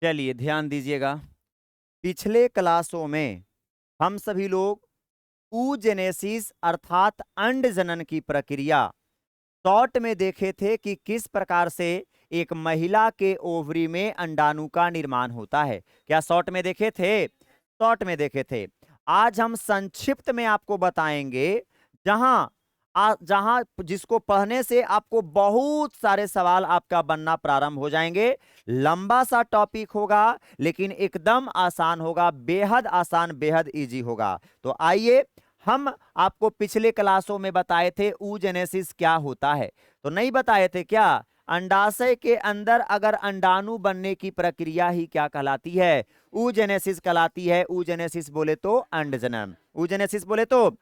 चलिए ध्यान दीजिएगा। पिछले क्लासों में हम सभी लोग ऊजेनेसिस अर्थात अंड जनन की प्रक्रिया शॉर्ट में देखे थे कि किस प्रकार से एक महिला के ओवरी में अंडाणु का निर्माण होता है। क्या शॉर्ट में देखे थे? शॉर्ट में देखे थे। आज हम संक्षिप्त में आपको बताएंगे, जहां जहां जिसको पढ़ने से आपको बहुत सारे सवाल आपका बनना प्रारंभ हो जाएंगे। लंबा सा टॉपिक होगा लेकिन एकदम आसान होगा, बेहद आसान, बेहद इजी होगा। तो आइए, हम आपको पिछले क्लासों में बताए थे ऊजेनेसिस क्या होता है। तो नहीं बताए थे क्या? अंडाशय के अंदर अगर अंडाणु बनने की प्रक्रिया ही क्या कहलाती है? ऊजेनेसिस कहलाती है। ऊजेनेसिस बोले तो अंडजनन, ऊजेनेसिस बोले तो।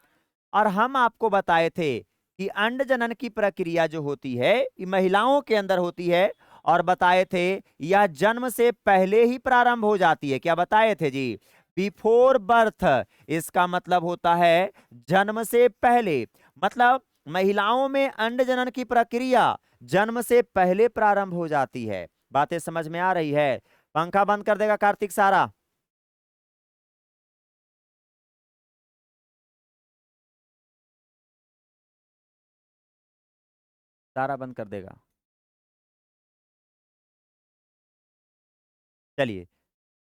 और हम आपको बताए थे कि अंड जनन की प्रक्रिया जो होती है ये महिलाओं के अंदर होती है, और बताए थे यह जन्म से पहले ही प्रारंभ हो जाती है। क्या बताए थे जी? Before birth. इसका मतलब होता है जन्म से पहले। मतलब महिलाओं में अंड जनन की प्रक्रिया जन्म से पहले प्रारंभ हो जाती है। बातें समझ में आ रही है? पंखा बंद कर देगा कार्तिक सारा। सारा बंद कर देगा। चलिए,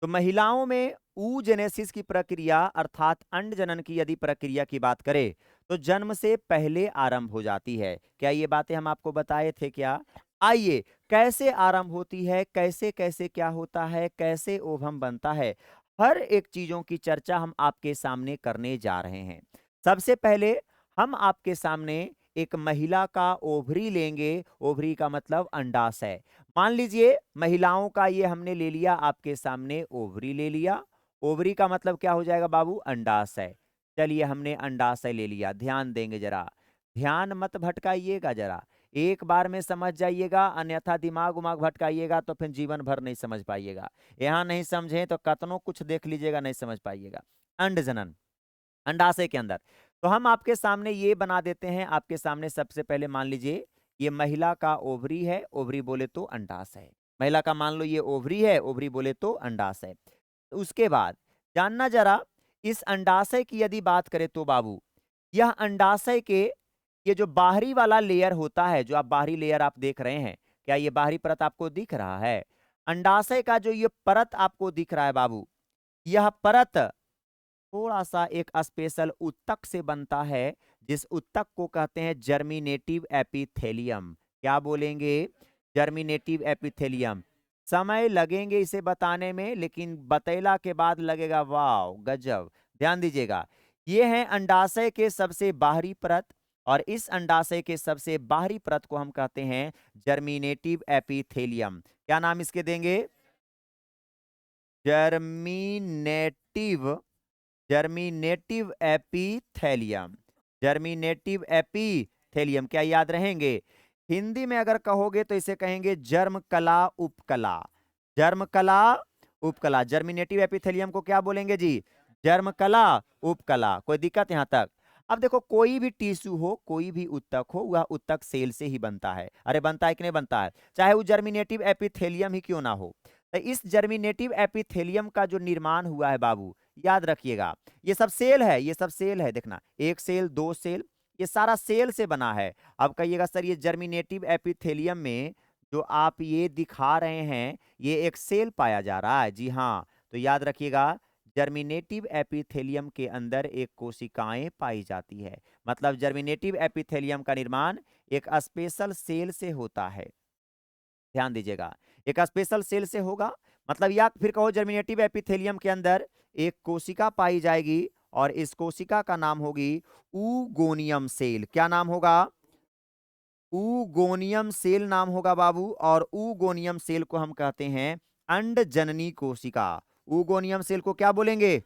तो महिलाओं में ऊजेनेसिस की प्रक्रिया अर्थात अंड जनन की यदि प्रक्रिया की बात करें तो जन्म से पहले आरंभ हो जाती है। क्या ये बातें हम आपको बताए थे क्या? आइए, कैसे आरंभ होती है, कैसे कैसे क्या होता है, कैसे ओवम बनता है, हर एक चीजों की चर्चा हम आपके सामने करने जा रहे हैं। सबसे पहले हम आपके सामने एक महिला का ओवरी लेंगे। ओवरी का मतलब अंडाशय। मान लीजिए महिलाओं का ये हमने ले लिया, आपके सामने ओवरी ले लिया। ओवरी का मतलब क्या हो जाएगा बाबू? अंडाशय। चलिए, हमने अंडाशय ले लिया। ध्यान देंगे जरा, ध्यान मत भटकाइएगा जरा, एक बार में समझ जाइएगा, अन्यथा दिमाग उमाग भटकाइएगा तो फिर जीवन भर नहीं समझ पाइएगा। यहां नहीं समझे तो कतनों कुछ देख लीजिएगा, नहीं समझ पाइएगा। अंड जनन, अंडाशय के अंदर। तो हम आपके सामने ये बना देते हैं। आपके सामने सबसे पहले मान लीजिए ये महिला का ओवरी है। ओवरी बोले तो अंडाशय। महिला का मान लो ये ओवरी है, ओवरी बोले तो अंडाशय। उसके बाद जानना जरा, इस अंडाशय की यदि बात करें तो बाबू, यह अंडाशय के ये जो बाहरी वाला लेयर होता है, जो आप बाहरी लेयर आप देख रहे हैं, क्या ये बाहरी परत आपको दिख रहा है? अंडाशय का जो ये परत आपको दिख रहा है बाबू, यह परत थोड़ा सा एक स्पेशल उत्तक से बनता है, जिस उत्तक को कहते हैं जर्मिनेटिव एपिथेलियम। क्या बोलेंगे? Germinative epithelium. समय लगेंगे इसे बताने में, लेकिन बतैला के बाद लगेगा वाह गजब। ध्यान दीजिएगा, ये है अंडाशय के सबसे बाहरी परत, और इस अंडाशय के सबसे बाहरी परत को हम कहते हैं जर्मिनेटिव एपिथेलियम। क्या नाम इसके देंगे? Germinative, germinative epithelium. Germinative epithelium क्या याद रहेंगे? हिंदी में अगर कहोगे तो इसे कहेंगे जर्म कला उपकला। जर्म कला उपकला। जर्मिनेटिव एपिथेलियम को क्या बोलेंगे जी? जर्म कला उपकला। कोई दिक्कत यहां तक? अब देखो, कोई भी टिश्यू हो, कोई भी उत्तक हो, वह उत्तक सेल से ही बनता है। अरे बनता है कि नहीं बनता है? चाहे वो जर्मिनेटिव एपिथेलियम ही क्यों ना हो। तो इस जर्मिनेटिव एपिथेलियम का जो निर्माण हुआ है बाबू, याद रखिएगा, ये सब सेल है, ये सब सेल है। देखना, एक सेल, दो सेल, ये सारा सेल से बना है। अब कहिएगा सर ये जर्मिनेटिव एपिथेलियम में जो आप ये दिखा रहे हैं ये एक सेल पाया जा रहा है। जी हाँ, तो याद रखिएगा, जर्मिनेटिव एपिथेलियम के अंदर एक कोशिकाएं पाई जाती है। मतलब जर्मिनेटिव एपिथेलियम का निर्माण एक स्पेशल सेल से होता है। ध्यान दीजिएगा, एक स्पेशल सेल से होगा। मतलब या फिर कहो जर्मिनेटिव एपिथेलियम के अंदर एक कोशिका पाई जाएगी, और इस कोशिका का नाम होगी ऊगोनियम सेल। क्या नाम होगा? ऊगोनियम सेल नाम होगा बाबू। और ऊगोनियम सेल को हम कहते हैं अंड जननी कोशिका। ऊगोनियम सेल को क्या बोलेंगे?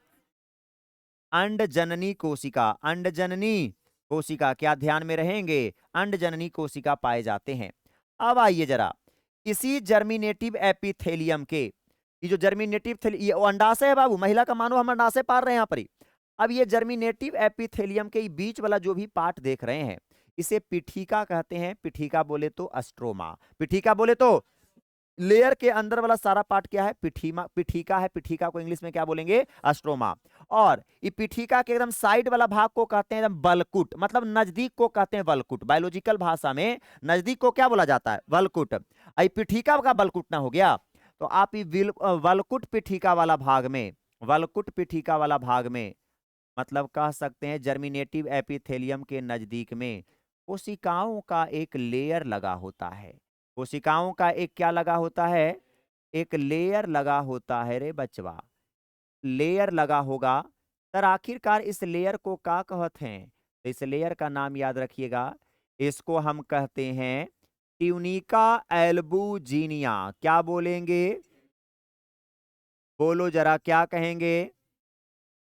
अंड जननी कोशिका। अंड जननी कोशिका, क्या ध्यान में रहेंगे? अंड जननी कोशिका पाए जाते हैं। अब आइए जरा, इसी जर्मिनेटिव एपिथेलियम के, ये जो जर्मिनेटिव ये अंडाशय है बाबू, महिला का मानो हम अंडाशय पार रहे हैं यहाँ पर ही। अब ये जर्मिनेटिव एपिथेलियम के बीच वाला जो भी पार्ट देख रहे हैं, इसे पिठिका कहते हैं। पिठिका बोले तो अस्ट्रोमा। पिठिका बोले तो लेयर के अंदर वाला सारा पार्ट क्या है? पिठीका है। पिठीका को इंग्लिश में क्या बोलेंगे? अस्ट्रोमा। और ये पिठीका के एकदम साइड वाला भाग को कहते हैं एकदम बलकुट, मतलब नजदीक को कहते हैं बलकुट। बायोलॉजिकल भाषा में नजदीक को क्या बोला जाता है? बलकुट। आई पिठीका का बलकुट ना हो गया, तो आप ये वलकुट पिठीका वाला भाग में, वलकुट पिठीका वाला भाग में, मतलब कह सकते हैं जर्मिनेटिव एपिथेलियम के नजदीक में कोशिकाओं का एक लेयर लगा होता है। कोशिकाओं का एक क्या लगा होता है? एक लेयर लगा होता है रे बचवा, लेयर लगा होगा। तर आखिरकार इस लेयर को क्या कहते हैं? तो इस लेयर का नाम याद रखिएगा, इसको हम कहते हैं ट्यूनिका एल्बुजिनिया। क्या बोलेंगे? बोलो जरा, क्या कहेंगे?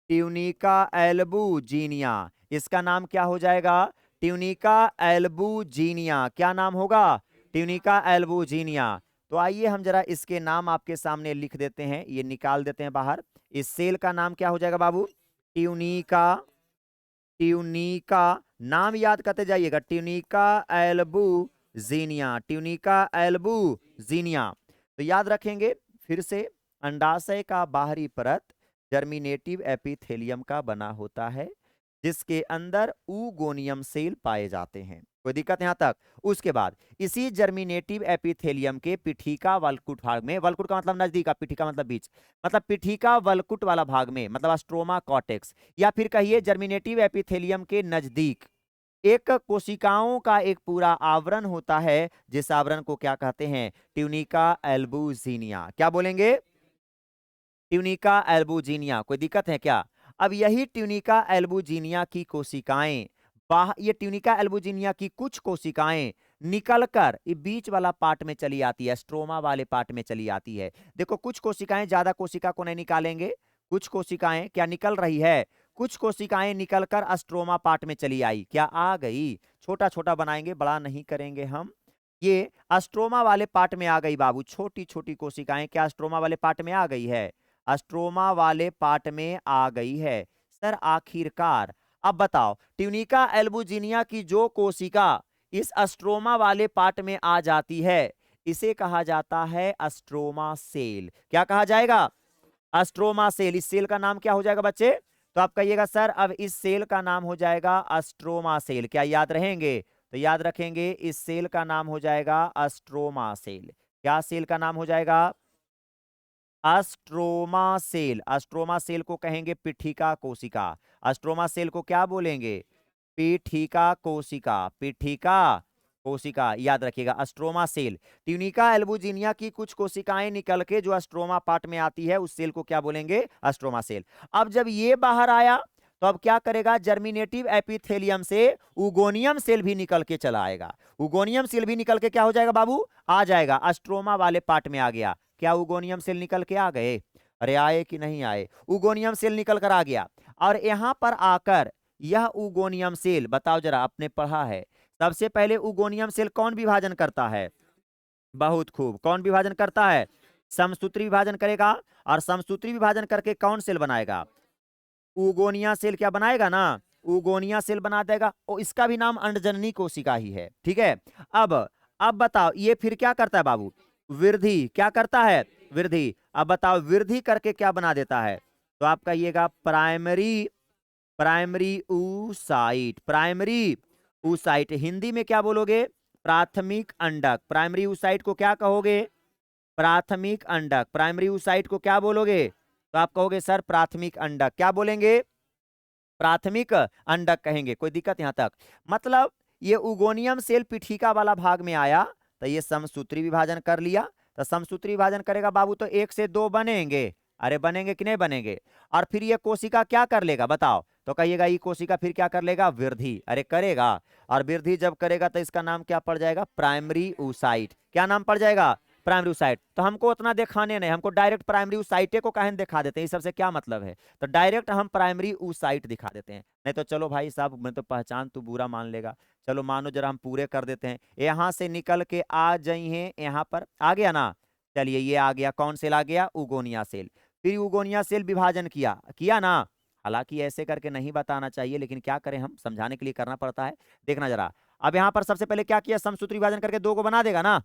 Tunica albuginea. इसका नाम क्या हो जाएगा? Tunica albuginea. क्या नाम होगा? Tunica albuginea. तो आइए हम जरा इसके नाम आपके सामने लिख देते हैं, ये निकाल देते हैं बाहर। इस सेल का नाम क्या हो जाएगा बाबू? ट्यूनिका। ट्यूनिका नाम याद करते जाइएगा, ट्यूनिका एल्बुजिनिया, ट्यूनिका एल्बुजिनिया। तो याद रखेंगे फिर से, अंडाशय का बाहरी परत जर्मिनेटिव एपिथेलियम का बना होता है, जिसके अंदर ऊगोनियम सेल पाए जाते हैं। कोई दिक्कत यहां तक? उसके बाद इसी जर्मिनेटिव एपिथेलियम के पिठीका वलकुट भाग में, वलकुट का मतलब नजदीक, पिठीका मतलब बीच, मतलब पिठीका वलकुट वाला भाग में, मतलब स्ट्रोमा कॉर्टेक्स, या फिर कहिए जर्मिनेटिव एपिथेलियम के नजदीक एक कोशिकाओं का एक पूरा आवरण होता है, जिस आवरण को क्या कहते हैं? Tunica albuginea. क्या बोलेंगे? Tunica albuginea. कोई दिक्कत है क्या? अब यही ट्यूनिका एल्बुजिनिया की कोशिकाएं, ये ट्यूनिका एल्बुजिनिया की कुछ कोशिकाएं निकलकर ये बीच वाला पार्ट में चली आती है, स्ट्रोमा वाले पार्ट में चली आती है। देखो कुछ कोशिकाएं ज्यादा कोशिका को नहीं निकालेंगे, कुछ कोशिकाएं क्या निकल रही है? कुछ कोशिकाएं निकलकर अस्ट्रोमा पार्ट में चली आई। क्या आ गई? छोटा छोटा बनाएंगे, बड़ा नहीं करेंगे हम। ये अस्ट्रोमा वाले पार्ट में आ गई बाबू, छोटी छोटी कोशिकाएं क्या अस्ट्रोमा वाले पार्ट में आ गई है? अस्ट्रोमा वाले पार्ट में आ गई है। सर आखिरकार अब बताओ, ट्यूनिका एल्बुजिनिया की जो कोशिका इस अस्ट्रोमा वाले पार्ट में आ जाती है, इसे कहा जाता है अस्ट्रोमा सेल। क्या कहा जाएगा? अस्ट्रोमा सेल। इस सेल का नाम क्या हो जाएगा बच्चे? तो आप कहिएगा सर अब इस सेल का नाम हो जाएगा अस्ट्रोमा सेल। क्या याद रहेंगे? तो याद रखेंगे, इस सेल का नाम हो जाएगा अस्ट्रोमा सेल। क्या सेल का नाम हो जाएगा? अस्ट्रोमा सेल। अस्ट्रोमा सेल को कहेंगे पिठीका कोशिका। अस्ट्रोमा सेल को क्या बोलेंगे? पिठीका कोशिका। पिठीका कोशिका याद रखिएगा, अस्ट्रोमा सेल। ट्यूनिका एल्बुजिनिया की कुछ कोशिकाएं निकल के जो अस्ट्रोमा पार्ट में आती है, उस सेल को क्या बोलेंगे? अस्ट्रोमा सेल। अब जब ये बाहर आया तो अब क्या करेगा? जर्मिनेटिव एपिथेलियम से उगोनियम सेल भी निकल के चला आएगा। उगोनियम सेल भी निकल के क्या हो जाएगा बाबू? आ जाएगा, अस्ट्रोमा वाले पार्ट में आ गया। क्या उगोनियम सेल निकल के आ गए? अरे आए कि नहीं आए? उगोनियम सेल निकल कर आ गया, और यहां पर आकर यह उगोनियम सेल, बताओ जरा, आपने पढ़ा है सबसे पहले उगोनियम सेल कौन विभाजन करता है? बहुत खूब, कौन विभाजन करता है? समसूत्री विभाजन करेगा। और समसूत्री विभाजन करके कौन सेल बनाएगा? उगोनिया सेल क्या बनाएगा ना? उगोनिया सेल बना देगा, और इसका भी नाम अंडजननी कोशिका ही है। ठीक है। अब बताओ ये फिर क्या करता है बाबू? वृद्धि। क्या करता है? वृद्धि। अब बताओ वृद्धि करके क्या बना देता है? तो आप कहिएगा primary, primary oocyte. Primary oocyte Hindi में क्या बोलोगे? प्राथमिक अंडक। प्राइमरी ऊसाइट को क्या कहोगे? प्राथमिक अंडक। प्राइमरी ऊसाइट को क्या बोलोगे? तो आप कहोगे सर प्राथमिक अंडक। क्या बोलेंगे? प्राथमिक अंडक कहेंगे। कोई दिक्कत यहां तक? मतलब ये उगोनियम सेल पिठिका वाला भाग में आया तो ये समसूत्री विभाजन कर लिया। तो समसूत्री विभाजन करेगा बाबू तो एक से दो बनेंगे। अरे बनेंगे कि नहीं बनेंगे? और फिर ये कोशिका क्या कर लेगा बताओ? तो कहिएगा ये कोशिका फिर क्या कर लेगा? वृद्धि। अरे करेगा, और वृद्धि जब करेगा तो इसका नाम क्या पड़ जाएगा? Primary oocyte. क्या नाम पड़ जाएगा? Primary oocyte. तो हमको उतना दिखाने नहीं, हमको डायरेक्ट प्राइमरी ऊसाइटे को कहन दिखा देते हैं, इस सबसे क्या मतलब है? तो डायरेक्ट हम प्राइमरी ऊसाइट दिखा देते हैं। नहीं तो चलो भाई साहब, मैं तो पहचान तू बुरा मान लेगा। चलो मानो जरा हम पूरे कर देते हैं। यहां से निकल के आ जाई हैं, यहां पर आ गया ना? चलिए ये आ गया, कौन सेल आ गया? Oogonia cell. फिर उगोनिया सेल विभाजन किया, किया ना? हालांकि ऐसे करके नहीं बताना चाहिए, लेकिन क्या करें, हम समझाने के लिए करना पड़ता है। देखना जरा, अब यहां पर सबसे पहले क्या किया? समसूत्री विभाजन करके दो को बना देगा ना?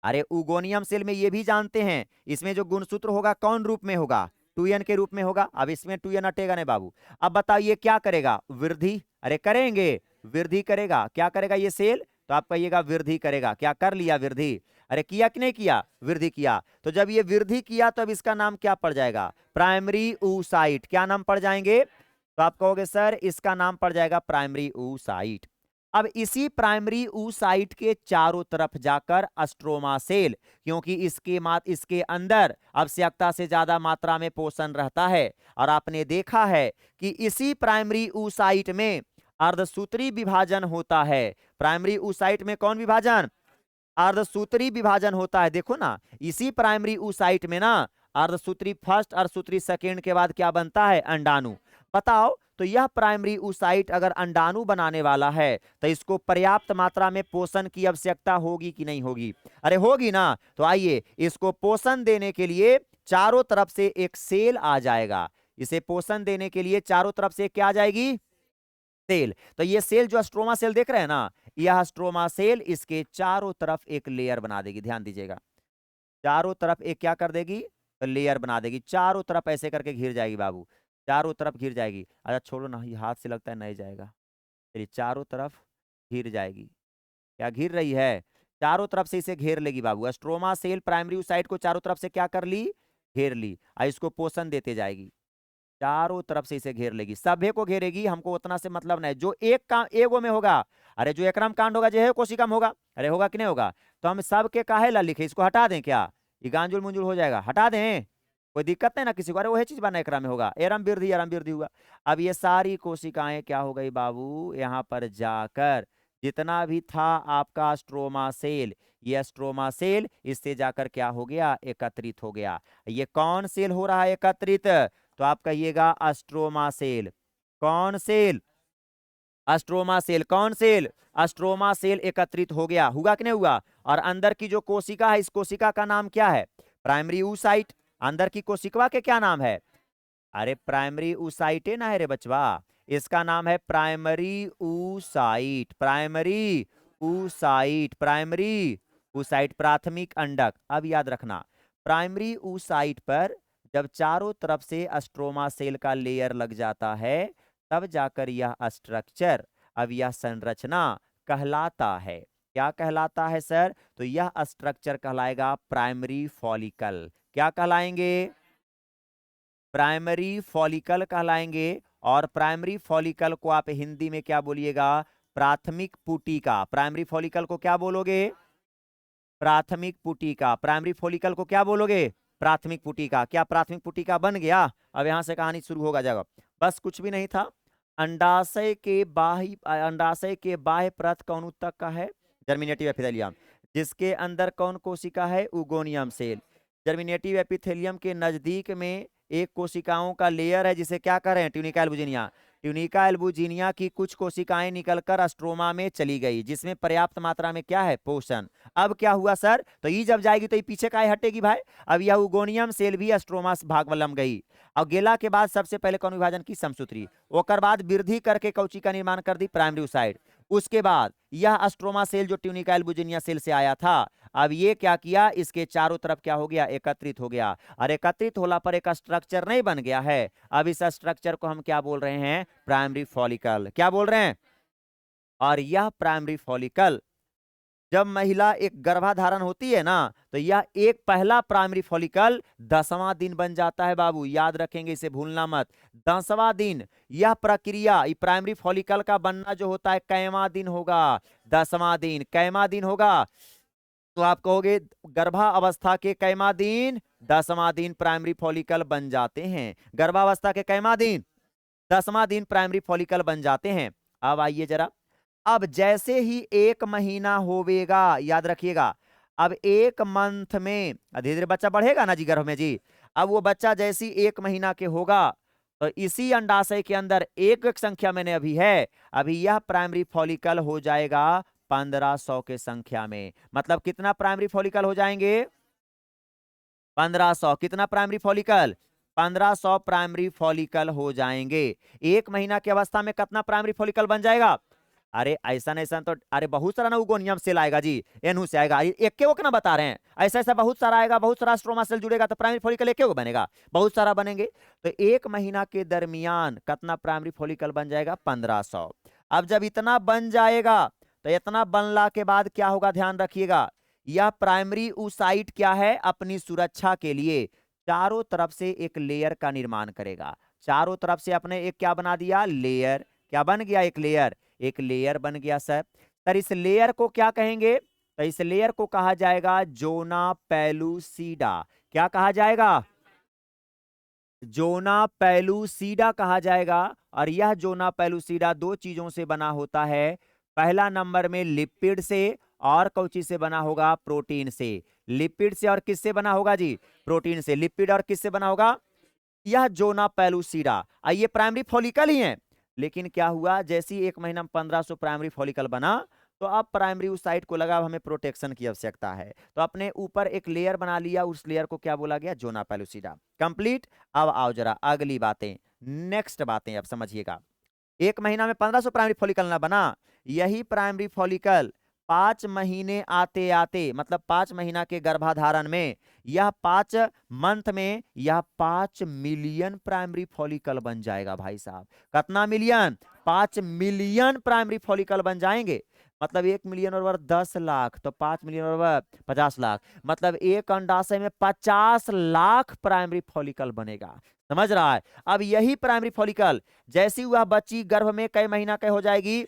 अरे उगोनियम सेल में ये भी जानते हैं, इसमें जो गुणसूत्र होगा कौन रूप में होगा, 2n के रूप में होगा। अब इसमें 2n हटेगा नहीं बाबू। अब बताओ ये क्या करेगा, वृद्धि। अरे करेंगे, वृद्धि करेगा। क्या करेगा ये सेल, तो आप कहिएगा वृद्धि करेगा। क्या कर लिया, वृद्धि। अरे किया कि नहीं किया, वृद्धि किया। तो जब ये वृद्धि किया तब इसका नाम क्या पड़ जाएगा, प्राइमरी ऊसाइट। क्या नाम पड़ जाएंगे, तो आप कहोगे सर इसका नाम पड़ जाएगा प्राइमरी ऊसाइट। अब इसी प्राइमरी ऊसाइट के चारों तरफ जाकर स्ट्रोमा सेल, क्योंकि इसके अंदर आवश्यकता से ज्यादा मात्रा में पोषण रहता है, और आपने देखा है कि इसी प्राइमरी ऊसाइट में अर्धसूत्री विभाजन होता है। प्राइमरी ऊसाइट में कौन विभाजन, अर्धसूत्री विभाजन होता है। देखो ना, इसी प्राइमरी ऊसाइट में ना अर्धसूत्री फर्स्ट, अर्धसूत्री सेकेंड के बाद क्या बनता है, अंडाणु। बताओ, तो यह प्राइमरी ऊसाइट अगर अंडाणु बनाने वाला है तो इसको पर्याप्त मात्रा में पोषण की आवश्यकता होगी कि नहीं होगी, अरे होगी ना। तो आइए इसको पोषण देने के लिए चारों तरफ से एक सेल आ जाएगा। इसे पोषण देने के लिए चारों तरफ से क्या आ जाएगी, सेल। तो ये सेल जो स्ट्रोमा सेल देख रहे हैं ना, यह स्ट्रोमा सेल इसके चारों तरफ एक लेयर बना देगी। ध्यान दीजिएगा, चारों तरफ एक क्या कर देगी, तो लेयर बना देगी। चारों तरफ ऐसे करके घिर जाएगी बाबू, चारों तरफ घिर जाएगी। अच्छा छोड़ो ना, ये हाथ से लगता है नहीं जाएगा। चलिए, चारों तरफ घिर जाएगी। क्या घिर रही है, चारों तरफ से इसे घेर लेगी बाबू। स्ट्रोमा सेल प्राइमरी साइट को चारों तरफ से क्या कर ली, घेर ली। और इसको पोषण देते जाएगी, चारों तरफ से इसे घेर लेगी। सभ्य को घेरेगी, हमको उतना से मतलब नहीं। जो एक काम एगो में होगा, अरे जो एकरम कांड होगा जो है कोशिका में होगा, अरे होगा कि नहीं होगा। तो हम सब के काहे ला लिखे, इसको हटा दें क्या, ये गांजुल मुंजुल हो जाएगा, हटा दें, कोई दिक्कत नहीं ना किसी को। अरे वही चीज बना एकरा में होगा, एरम वृद्धि हुआ। अब ये सारी कोशिकाएं क्या हो गई बाबू, यहाँ पर जाकर जितना भी था आपका स्ट्रोमा सेल, ये स्ट्रोमा सेल इससे जाकर क्या हो गया, एकत्रित हो गया। ये कौन सेल हो रहा है एकत्रित, तो आप कहिएगा स्ट्रोमा सेल। कौन सेल, स्ट्रोमा सेल। कौन सेल, स्ट्रोमा सेल एकत्रित हो गया। हुआ कि नहीं हुआ। और अंदर की जो कोशिका है, इस कोशिका का नाम क्या है, प्राइमरी ऊसाइट। अंदर की कोशिका के क्या नाम है, अरे प्राइमरी ऊसाइट है ना, है रे बचवा, इसका नाम है primary oocyte. Primary oocyte, primary oocyte, प्राथमिक अंडक। अब याद रखना, प्राइमरी ऊसाइट पर जब चारों तरफ से स्ट्रोमा सेल का लेयर लग जाता है, तब जाकर यह स्ट्रक्चर, अब यह संरचना कहलाता है। क्या कहलाता है सर, तो यह स्ट्रक्चर कहलाएगा प्राइमरी फॉलिकल। क्या कहलाएंगे, प्राइमरी फॉलिकल कहलाएंगे। और प्राइमरी फॉलिकल को आप हिंदी में क्या बोलिएगा, प्राथमिक पुटिका। प्राइमरी फॉलिकल को क्या बोलोगे, प्राथमिक पुटिका। प्राइमरी फॉलिकल को क्या बोलोगे, प्राथमिक पुटिका। क्या प्राथमिक पुटिका बन गया। अब यहां से कहानी शुरू होगा जगह, बस कुछ भी नहीं था। अंडाशय के बाह्य परत कौन उत्तक का है, जर्मिनेटिव एपिथेलियम। जिसके अंदर कौन कोशिका है, उगोनियम सेल। जर्मिनेटिव एपिथेलियम के नजदीक में एक कोशिकाओं का लेयर है जिसे क्या कर रहे हैं, ट्यूनिका एल्बुजिनिया। ट्यूनिका एल्बुजिनिया की कुछ कोशिकाएं निकलकर स्ट्रोमा में चली गई, जिसमें पर्याप्त मात्रा में क्या है, पोषण। अब क्या हुआ सर, तो ये जब जाएगी तो ये पीछे काहे हटेगी भाई। अब यह उगोनियम सेल भी स्ट्रोमा भागवलम गई। और गेला के बाद सबसे पहले कौन विभाजन की, समसूत्री। ओकर बाद वृद्धि करके कौची का निर्माण कर दी, प्राइमरी ऊसाइट। उसके बाद यह स्ट्रोमा सेल जो ट्यूनिका एल्बुजिनिया सेल से आया था, अब ये क्या किया, इसके चारों तरफ क्या हो गया, एकत्रित हो गया। और एकत्रित होला पर एक स्ट्रक्चर नहीं बन गया है। अब इस स्ट्रक्चर को हम क्या बोल रहे हैं, प्राइमरी फॉलिकल। क्या बोल रहे हैं, और यह प्राइमरी फॉलिकल जब महिला एक गर्भाधारण होती है ना, तो यह एक पहला प्राइमरी फॉलिकल 10वां दिन बन जाता है बाबू। याद रखेंगे, इसे भूलना मत, 10वां दिन। यह प्रक्रिया, ये प्राइमरी फॉलिकल का बनना जो होता है कैवां दिन होगा, 10वां दिन। कैवां दिन होगा, तो आप कहोगे गर्भावस्था के कैमा दिन, 10वां दिन प्राइमरी फॉलिकल बन जाते हैं। गर्भावस्था के कैमा दिन, 10वां दिन प्राइमरी फॉलिकल बन जाते हैं। अब आइए जरा, अब जैसे ही एक महीना होवेगा, याद रखिएगा, अब एक मंथ में धीरे धीरे बच्चा बढ़ेगा ना जी गर्भ में जी। अब वो बच्चा जैसी एक महीना के होगा, तो इसी अंडाशय के अंदर एक एक संख्या मैंने अभी है, अभी यह प्राइमरी फॉलिकल हो जाएगा 1500 के संख्या में। मतलब कितना प्राइमरी फॉलिकल हो जाएंगे, 1500। कितना प्राइमरी फॉलिकल, 1500 प्राइमरी फॉलिकल हो जाएंगे। एक महीना की अवस्था में कितना प्राइमरी फॉलिकल बन जाएगा, अरे ऐसा नहीं, ऐसा तो अरे बहुत सारा ना उगोनियम सेल आएगा जी, एनहू से आएगा, एक के वो ना बता रहे हैं, ऐसा ऐसा बहुत सारा आएगा, बहुत सारा स्ट्रोमा सेल जुड़ेगा तो प्राइमरी फॉलिकल एक के बनेगा, बहुत सारा बनेंगे। तो 1 महीना के दरमियान कितना प्राइमरी फॉलिकल बन जाएगा? 1500। अब जब इतना बन जाएगा तो इतना बनला के बाद क्या होगा, ध्यान रखिएगा, यह प्राइमरी ऊसाइट क्या है, अपनी सुरक्षा के लिए चारों तरफ से एक लेयर का निर्माण करेगा। चारों तरफ से अपने एक क्या बना दिया, लेयर। क्या बन गया? एक लेयर, एक लेयर बन गया सर। सर इस लेयर को क्या कहेंगे? तो इस लेयर को कहा जाएगा जोना पेलुसिडा। क्या कहा जाएगा? जोना पेलुसिडा कहा जाएगा। और यह जोना पेलुसिडा दो चीजों से बना होता है। पहला नंबर में लिपिड से, और कौची से बना होगा? प्रोटीन से। लिपिड से और किससे बना होगा जी? प्रोटीन से। लिपिड और किससे बना होगा? यह जोना पेलुसिडा। ये प्राइमरी फॉलिकल ही है, लेकिन क्या हुआ, जैसी 1 महीना में 1500 प्राइमरी फॉलिकल बना, तो अब प्राइमरी उस साइट को लगा अब हमें प्रोटेक्शन की आवश्यकता है, तो अपने ऊपर एक लेयर बना लिया, उस लेयर को क्या बोला गया? Zona pellucida. कंप्लीट। अब आओ जरा अगली बातें, नेक्स्ट बातें अब समझिएगा। 1 महीना में 1500 प्राइमरी फॉलिकल ना बना, यही प्राइमरी फॉलिकल 5 महीने आते आते, मतलब 5 महीना के गर्भाधारण में, यह 5 मंथ में यह 5 मिलियन प्राइमरी फॉलिकल बन जाएगा भाई साहब। कितना मिलियन? 5 मिलियन प्राइमरी फॉलिकल बन जाएंगे। मतलब 1 मिलियन और 10 लाख, तो 5 मिलियन और 50 लाख, मतलब एक अंडाशय में 50 लाख प्राइमरी फॉलिकल बनेगा। समझ रहा है? अब यही प्राइमरी फॉलिकल जैसी वह बच्ची गर्भ में कई महीना का हो जाएगी?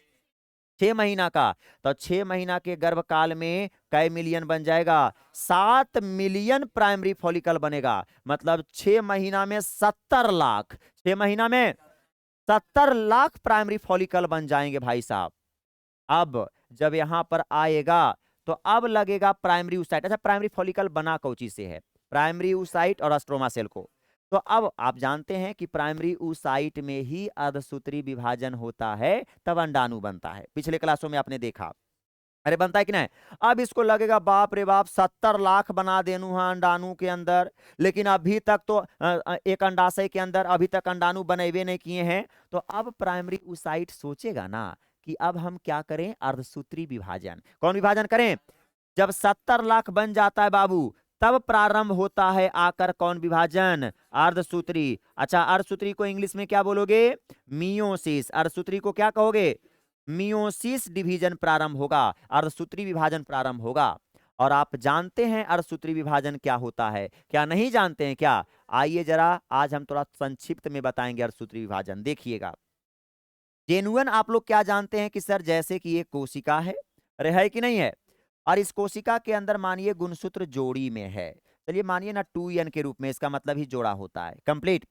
6 महीना का। तो 6 महीना के गर्भकाल में कई मिलियन बन जाएगा? 7 मिलियन प्राइमरी फॉलिकल बनेगा। मतलब 6 महीना में 70 लाख, 6 महीना में 70 लाख प्राइमरी फॉलिकल बन जाएंगे भाई साहब। अब जब यहां पर आएगा तो अब लगेगा प्राइमरी ऊसाइट। अच्छा, प्राइमरी फॉलिकल बना कौची से है? प्राइमरी ऊसाइट और स्ट्रोमा सेल को। तो अब आप जानते हैं कि प्राइमरी ऊसाइट में ही अर्धसूत्री विभाजन होता है, तब अंडाणु बनता है। पिछले क्लासों में आपने देखा, अरे बनता है कि नहीं? अब इसको लगेगा बाप रे बाप 70 लाख बना देनू है अंडाणु के अंदर, लेकिन अभी तक तो एक अंडाशय के अंदर अभी तक अंडाणु बनेबे नहीं किए हैं। तो अब प्राइमरी ऊसाइट सोचेगा ना कि अब हम क्या करें? अर्धसूत्री विभाजन। कौन विभाजन करें? जब 70 लाख बन जाता है बाबू, तब प्रारंभ होता है आकर कौन विभाजन? अर्धसूत्री। अच्छा, अर्धसूत्री को इंग्लिश में क्या बोलोगे? मियोसिस। अर्धसूत्री को क्या कहोगे? मियोसिस डिवीजन प्रारंभ होगा, अर्धसूत्री विभाजन प्रारंभ होगा। और आप जानते हैं अर्धसूत्री विभाजन क्या होता है? क्या नहीं जानते हैं क्या? आइए जरा आज हम थोड़ा संक्षिप्त में बताएंगे अर्धसूत्री विभाजन। देखिएगा, जेनुअन आप लोग क्या जानते हैं कि सर जैसे कि ये कोशिका है, अरे है कि नहीं है? और इस कोशिका के अंदर मानिए गुणसूत्र जोड़ी में है। चलिए मानिए ना 2n के रूप में, इसका मतलब ही जोड़ा होता है। कंप्लीट।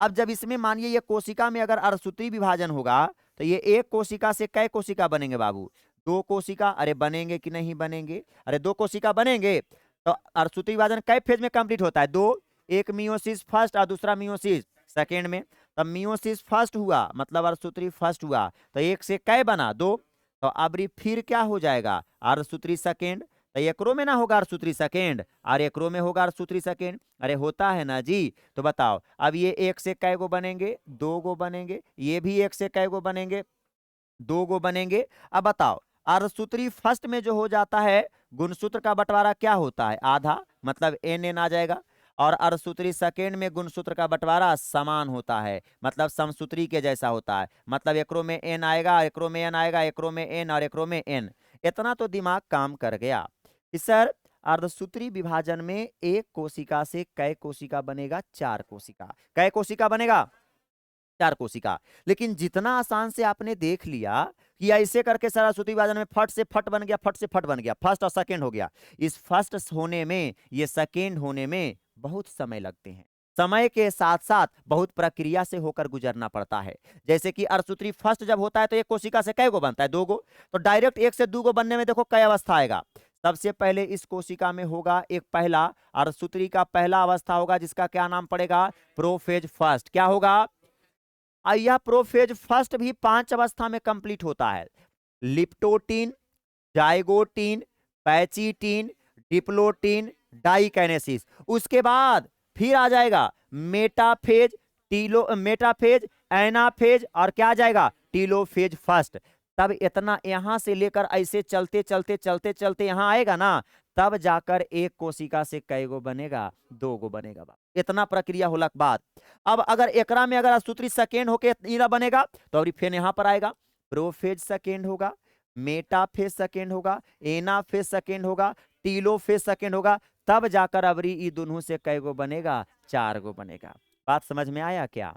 अब जब इसमें मानिए ये कोशिका में अगर अर्धसूत्री विभाजन होगा, तो ये एक कोशिका से कै कोशिका बनेंगे बाबू? 2 कोशिका। अरे बनेंगे कि नहीं बनेंगे? अरे 2 कोशिका बनेंगे। तो अर्धसूत्री विभाजन कै फेज में कंप्लीट होता है? 2। एक मियोसिस फर्स्ट और दूसरा मियोसिस सेकेंड में। तब मियोसिस फर्स्ट हुआ, मतलब अर्धसूत्री फर्स्ट हुआ, तो एक से कै बना? 2। तो अब फिर क्या हो जाएगा? अर्धसूत्री सेकेंड। तो एकरो में ना होगा अर्धसूत्री सेकेंड, और एकरो में होगा अर्धसूत्री सेकेंड। अरे होता है ना जी। तो बताओ, अब ये एक से कै गो बनेंगे? 2 गो बनेंगे। ये भी एक से कै गो बनेंगे? 2 गो बनेंगे। अब बताओ, अर्धसूत्री फर्स्ट में जो हो जाता है, गुणसूत्र का बंटवारा क्या होता है? आधा, मतलब एन आ जाएगा। और अर्धसूत्री सेकेंड में गुणसूत्र का बंटवारा समान होता है, मतलब समसूत्री के जैसा होता है। मतलब एकरो में एन आएगा, एकरो में एन आएगा, एकरो में एन और एकरो में एन। इतना तो दिमाग काम कर गया कि सर अर्धसूत्री विभाजन में एक कोशिका से कै कोशिका बनेगा? 4 कोशिका। कै कोशिका बनेगा? 4 कोशिका। लेकिन जितना आसान से आपने देख लिया कि ऐसे करके सारा सूत्री विभाजन में फट से फट बन गया, फट से फट बन गया, फर्स्ट और सेकेंड हो गया। इस फर्स्ट होने में, ये सेकेंड होने में बहुत समय लगते हैं। समय के साथ साथ बहुत प्रक्रिया से होकर गुजरना पड़ता है। जैसे कि अर्धसूत्री फर्स्ट जब होता है तो एक कोशिका से कै गो बनता है? 2 गो। तो डायरेक्ट 1 से 2 गो बनने में देखो कै अवस्था आएगा। सबसे पहले इस कोशिका में होगा एक पहला अर्धसूत्री का पहला अवस्था होगा, जिसका क्या नाम पड़ेगा? Prophase first. क्या होगा? यह प्रोफेज फर्स्ट भी 5 अवस्था में कंप्लीट होता है। Leptotene, zygotene, pachytene, diplotene, diakinesis. उसके बाद फिर आ जाएगा मेटाफेज, मेटाफेज, एनाफेज, और क्या आ जाएगा? Telophase first. तब इतना यहां से लेकर ऐसे चलते चलते चलते चलते यहां आएगा ना, तब जाकर एक कोशिका से कई गो बनेगा, 2 गो बनेगा बा। इतना प्रक्रिया होला के बाद अब अगर एकरा में अगर सूत्री सेकेंड होके इरा बनेगा तो अभी फिर यहां पर आएगा, प्रोफेज सेकेंड होगा, मेटाफेज सेकेंड होगा, एनाफेज सेकेंड होगा, टीलोफेज सेकेंड होगा, तब जाकर अबरी ई दोनों से कई गो बनेगा, 4 गो बनेगा। बात समझ में आया क्या?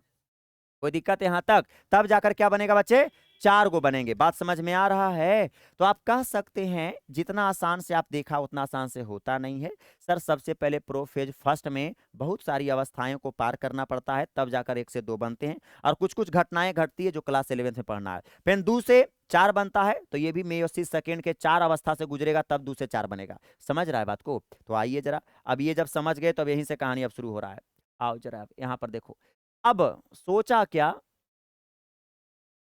कोई दिक्कत यहां तक? तब जाकर क्या बनेगा बच्चे? 4 गो बनेंगे। बात समझ में आ रहा है? तो आप कह सकते हैं जितना आसान से आप देखा उतना आसान से होता नहीं है सर। सबसे पहले प्रोफेज फर्स्ट में बहुत सारी अवस्थाओं को पार करना पड़ता है, तब जाकर 1 से 2 बनते हैं, और कुछ कुछ घटनाएं घटती है जो क्लास 11 में पढ़ना है। फिर 2 से 4 बनता है, तो ये भी मेयोसिस सेकेंड के 4 अवस्था से गुजरेगा, तब 2 से 4 बनेगा। समझ रहा है बात को? तो आइए जरा, अब ये जब समझ गए तो अब यहीं से कहानी अब शुरू हो रहा है। आओ जरा यहाँ पर देखो। अब सोचा क्या,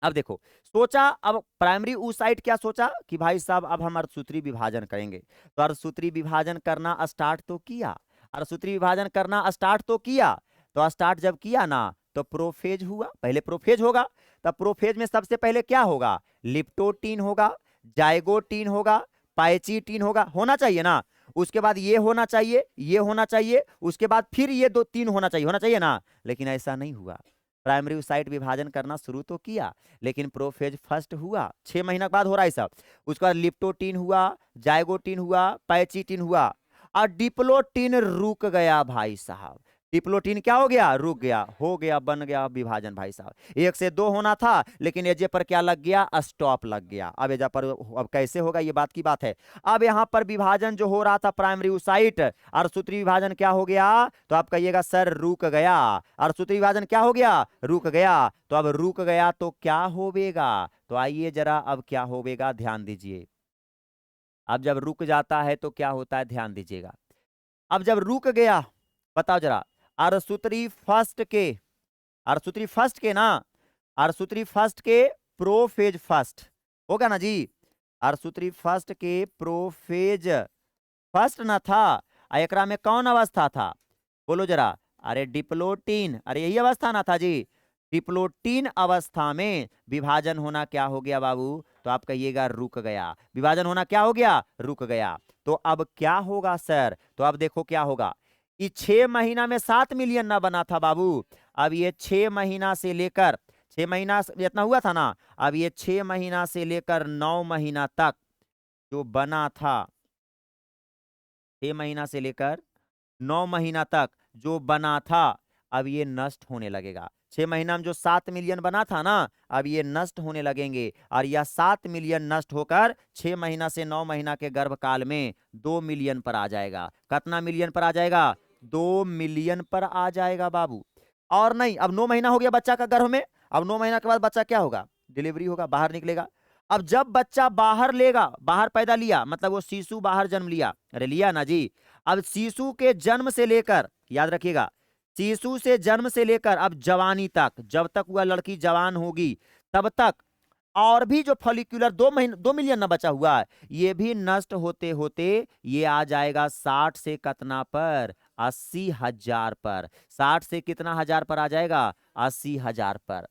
अब देखो सोचा, अब प्राइमरी ऊ साइड क्या सोचा कि भाई साहब अब हम अर्धसूत्री विभाजन करेंगे। तो अर्धसूत्री विभाजन करना स्टार्ट तो किया, अर्धसूत्री विभाजन करना स्टार्ट तो किया। तो स्टार्ट जब किया ना तो प्रोफेज हुआ, पहले प्रोफेज होगा। तब प्रोफेज में सबसे पहले क्या होगा? लिप्टोटीन होगा, जाइगोटीन होगा, पाइचीटीन होगा, होना चाहिए ना। उसके बाद ये होना चाहिए, ये होना चाहिए, उसके बाद फिर ये 2-3 होना चाहिए ना। लेकिन ऐसा नहीं हुआ। प्राइमरी साइट विभाजन करना शुरू तो किया, लेकिन प्रोफेज फर्स्ट हुआ, 6 महीना के बाद हो रहा है सब। उसके बाद लिप्टोटीन हुआ, जाइगोटीन हुआ, पैचिटीन हुआ, और डिप्लोटीन रुक गया भाई साहब। डिप्लोटीन क्या हो गया? रुक गया, हो गया, बन गया विभाजन भाई साहब। 1 से 2 होना था, लेकिन एजे पर क्या लग गया? स्टॉप लग गया। अब एजा पर अब कैसे होगा, ये बात की बात है। अब यहां पर विभाजन जो हो रहा था प्राइमरी ऊसाइट, अर्धसूत्री विभाजन क्या हो गया? तो आप कहिएगा सर रुक गया। अर्धसूत्री विभाजन क्या हो गया? रुक गया। तो अब रुक गया तो क्या होवेगा? तो आइए जरा, अब क्या होवेगा ध्यान दीजिए। अब जब रुक जाता है तो क्या होता है, ध्यान दीजिएगा। अब जब रुक गया, बताओ जरा, अर्धसूत्री फर्स्ट के, अर्धसूत्री फर्स्ट के ना, अर्धसूत्री फर्स्ट के प्रोफेज फर्स्ट होगा ना जी। अर्धसूत्री फर्स्ट के प्रोफेज फर्स्ट ना था, एकरा में कौन अवस्था था? बोलो जरा। अरे डिप्लोटीन, अरे यही अवस्था ना था जी। डिप्लोटीन अवस्था में विभाजन होना क्या हो गया बाबू? तो आप कहिएगा रुक गया। विभाजन होना क्या हो गया? रुक गया। तो अब क्या होगा सर? तो अब देखो क्या होगा। ये 6 महीना में 7 मिलियन ना बना था बाबू। अब ये 6 महीना से लेकर, 6 महीना जितना हुआ था ना, अब ये 6 महीना से लेकर 9 महीना तक जो बना था, 6 महीना से लेकर 9 महीना तक जो बना था, अब ये नष्ट होने लगेगा। 6 महीना में जो 7 मिलियन बना था ना, अब ये नष्ट होने लगेंगे, और यह 7 मिलियन नष्ट होकर 6 महीना से 9 महीना के गर्भकाल में 2 मिलियन पर आ जाएगा। कितना मिलियन पर आ जाएगा? 2 मिलियन पर आ जाएगा बाबू। और नहीं, अब 9 महीना हो गया बच्चा का गर्भ में। अब 9 महीना के बाद बच्चा क्या होगा? डिलीवरी होगा, बाहर निकलेगा। अब जब बच्चा बाहर लेगा, बाहर पैदा लिया, मतलब वो शिशु बाहर जन्म लिया, अरे लिया ना जी। अब शिशु के जन्म से लेकर, याद रखिएगा, शिशु से जन्म से लेकर अब जवानी तक, जब तक वह लड़की जवान होगी तब तक, और भी जो फॉलिक्यूलर 2 मिलियन ना बचा हुआ है, ये भी नष्ट होते होते ये आ जाएगा 60 से कितना पर? 80,000 पर। 60 से कितना हजार पर आ जाएगा? 80,000 पर।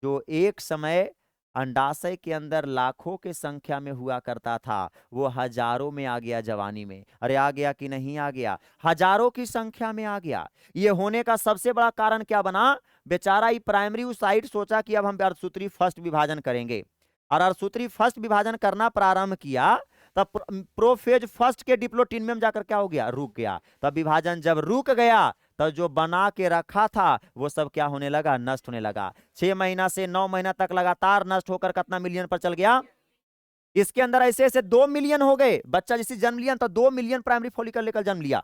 जो एक समय अंडाशय के अंदर लाखों के संख्या में हुआ करता था, वो हजारों में आ गया जवानी में। अरे आ गया कि नहीं आ गया? हजारों की संख्या में आ गया। ये होने का सबसे बड़ा कारण क्या बना? बेचारा ये प्राइमरी साइट सोचा कि अब हम अर्धसूत्री फर्स्ट विभाजन करेंगे, और अर्धसूत्री फर्स्ट विभाजन करना प्रारंभ किया, तब प्रोफेज फर्स्ट के डिप्लोटीन में जाकर क्या हो गया? रुक गया। तब विभाजन जब रुक गया, तो जो बना के रखा था वो सब क्या होने लगा? नष्ट होने लगा। 6 महीना से 9 महीना तक लगातार नष्ट होकर कितना मिलियन पर चल गया? इसके अंदर ऐसे ऐसे 2 मिलियन हो गए। बच्चा जिसे जन्म लिया तो 2 मिलियन प्राइमरी फॉलिकल लेकर जन्म लिया।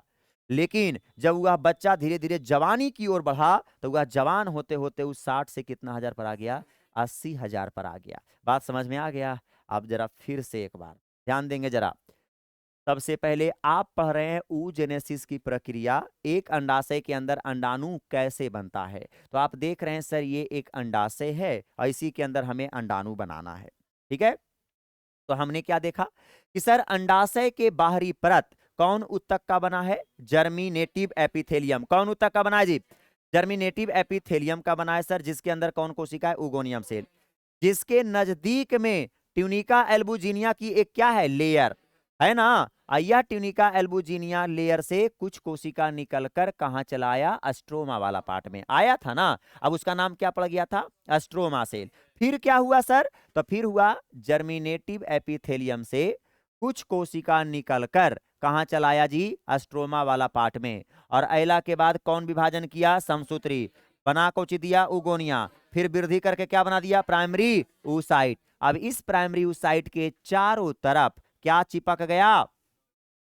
लेकिन जब वह बच्चा धीरे धीरे जवानी की ओर बढ़ा, तो वह जवान होते होते उस 60 से कितना हजार पर आ गया? 80,000 पर आ गया। बात समझ में आ गया? अब जरा फिर से एक बार ध्यान देंगे जरा। सबसे पहले आप पढ़ रहे हैं oogenesis की प्रक्रिया, एक अंडाशय के अंदर अंडाणु कैसे बनता है। तो आप देख रहे हैं सर ये एक अंडाशय है, और इसी के अंदर हमें अंडाणु बनाना है। ठीक है, तो हमने क्या देखा कि सर अंडाशय के बाहरी परत कौन उत्तक का बना है? Germinative epithelium. कौन उत्तक का बना है जी? जर्मिनेटिव एपिथेलियम का बना है सर, जिसके अंदर कौन कोशिका है? Oogonium cell. जिसके नजदीक में ट्यूनिका एल्बुजिनिया की एक क्या है, लेयर है ना। यह ट्यूनिका एल्बुजिनिया लेयर से कुछ कोशिका निकलकर कहां चला आया, अस्ट्रोमा वाला पार्ट में आया था ना। अब उसका नाम क्या पड़ गया था, अस्ट्रोमा सेल। फिर क्या हुआ सर, तो फिर हुआ जर्मिनेटिव एपिथेलियम से कुछ कोशिका निकलकर कहां चलाया जी, अस्ट्रोमा वाला पार्ट में। और एला के बाद कौन विभाजन किया, समसूत्री, बना को दिया उगोनिया, फिर वृद्धि करके क्या बना दिया, प्राइमरी ऊसाइट। अब इस प्राइमरी ऊसाइट के चारों तरफ क्या चिपक गया,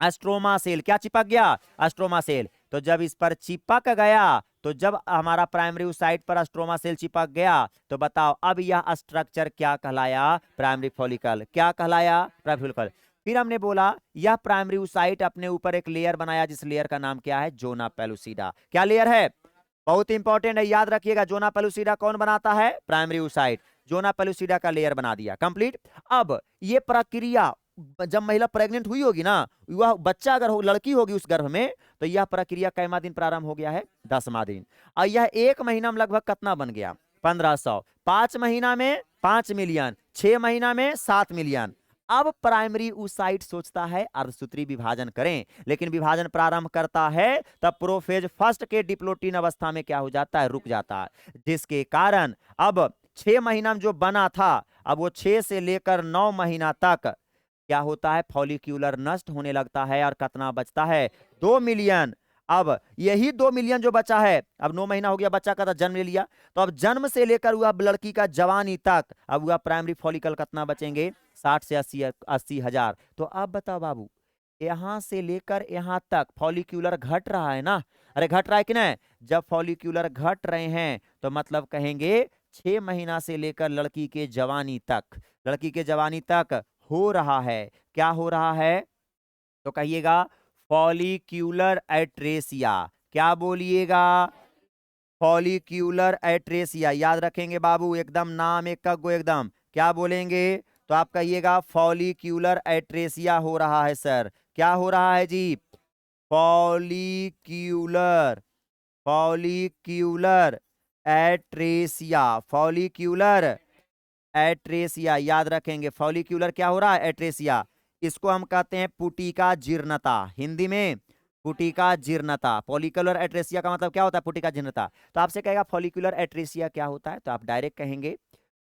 अस्ट्रोमा सेल। क्या चिपक गया, अस्ट्रोमा सेल। तो जब इस पर चिपक गया, तो जब हमारा प्राइमरी ऊसाइट पर अस्ट्रोमा सेल चिपक गया, तो बताओ अब यह स्ट्रक्चर क्या कहलाया, प्राइमरी फॉलिकल। क्या कहलाया, प्राइमरी फॉलिकल। फिर हमने बोला यह प्राइमरी ऊसाइट अपने ऊपर एक लेयर बनाया, जिस लेयर का नाम क्या है, जोना पेलुसिडा। क्या लेयर है, बहुत इंपॉर्टेंट है, याद रखिएगा। जोना पेलुसिडा कौन बनाता है, प्राइमरी ऊसाइट। जोना पेलुसिडा का लेयर बना दिया, कंप्लीट। अब ये प्रक्रिया जब महिला प्रेग्नेंट हुई होगी ना, वह बच्चा अगर लड़की होगी उस गर्भ में, तो यह प्रक्रिया कैमा दिन प्रारंभ हो गया है, 10वां दिन। और यह 1 महीना में लगभग कितना बन गया, 1500। 5 महीना में 5 मिलियन, 6 महीना में 7 मिलियन। अब प्राइमरी ऊसाइट सोचता है अर्धसूत्री विभाजन करें, लेकिन विभाजन प्रारंभ करता है तब प्रोफेज फर्स्ट के डिप्लोटीन अवस्था में क्या हो जाता है, रुक जाता है, जिसके कारण अब 6 महीना में जो बना था, अब वो 6 से लेकर 9 महीना तक क्या होता है, फॉलिक्यूलर नष्ट होने लगता है। और कितना बचता है, 2 मिलियन। अब यही 2 मिलियन जो बचा है, अब 9 महीना हो गया, बच्चा का जन्म ले लिया, तो अब जन्म से लेकर हुआ लड़की का जवानी तक अब हुआ प्राइमरी फॉलिकल कितना बचेंगे, 60 से 80 हजार। तो अब बताओ बाबू, यहां से लेकर यहां तक फॉलिक्यूलर घट रहा है ना, अरे घट रहा है कि नहीं। जब फॉलिक्यूलर घट रहे हैं तो मतलब कहेंगे 6 महीना से लेकर लड़की के जवानी तक, लड़की के जवानी तक हो रहा है, क्या हो रहा है, तो कहिएगा फॉलिक्यूलर एट्रेसिया। क्या बोलिएगा, फॉलिक्यूलर एट्रेसिया। याद रखेंगे बाबू, एकदम नाम एक का गो एकदम, क्या बोलेंगे, तो आप कहिएगा फॉलिक्यूलर एट्रेसिया हो रहा है सर। क्या हो रहा है जी, follicular, follicular atresia, follicular atresia. याद रखेंगे फॉलिक्यूलर क्या हो रहा है, एट्रेसिया। इसको हम कहते हैं पुटिका जीर्णता, हिंदी में पुटिका जीर्णता। फॉलिक्यूलर एट्रेसिया का मतलब क्या होता है, पुटिका जीर्णता। तो आपसे कहेगा फॉलिक्यूलर एट्रेसिया क्या होता है, तो आप डायरेक्ट कहेंगे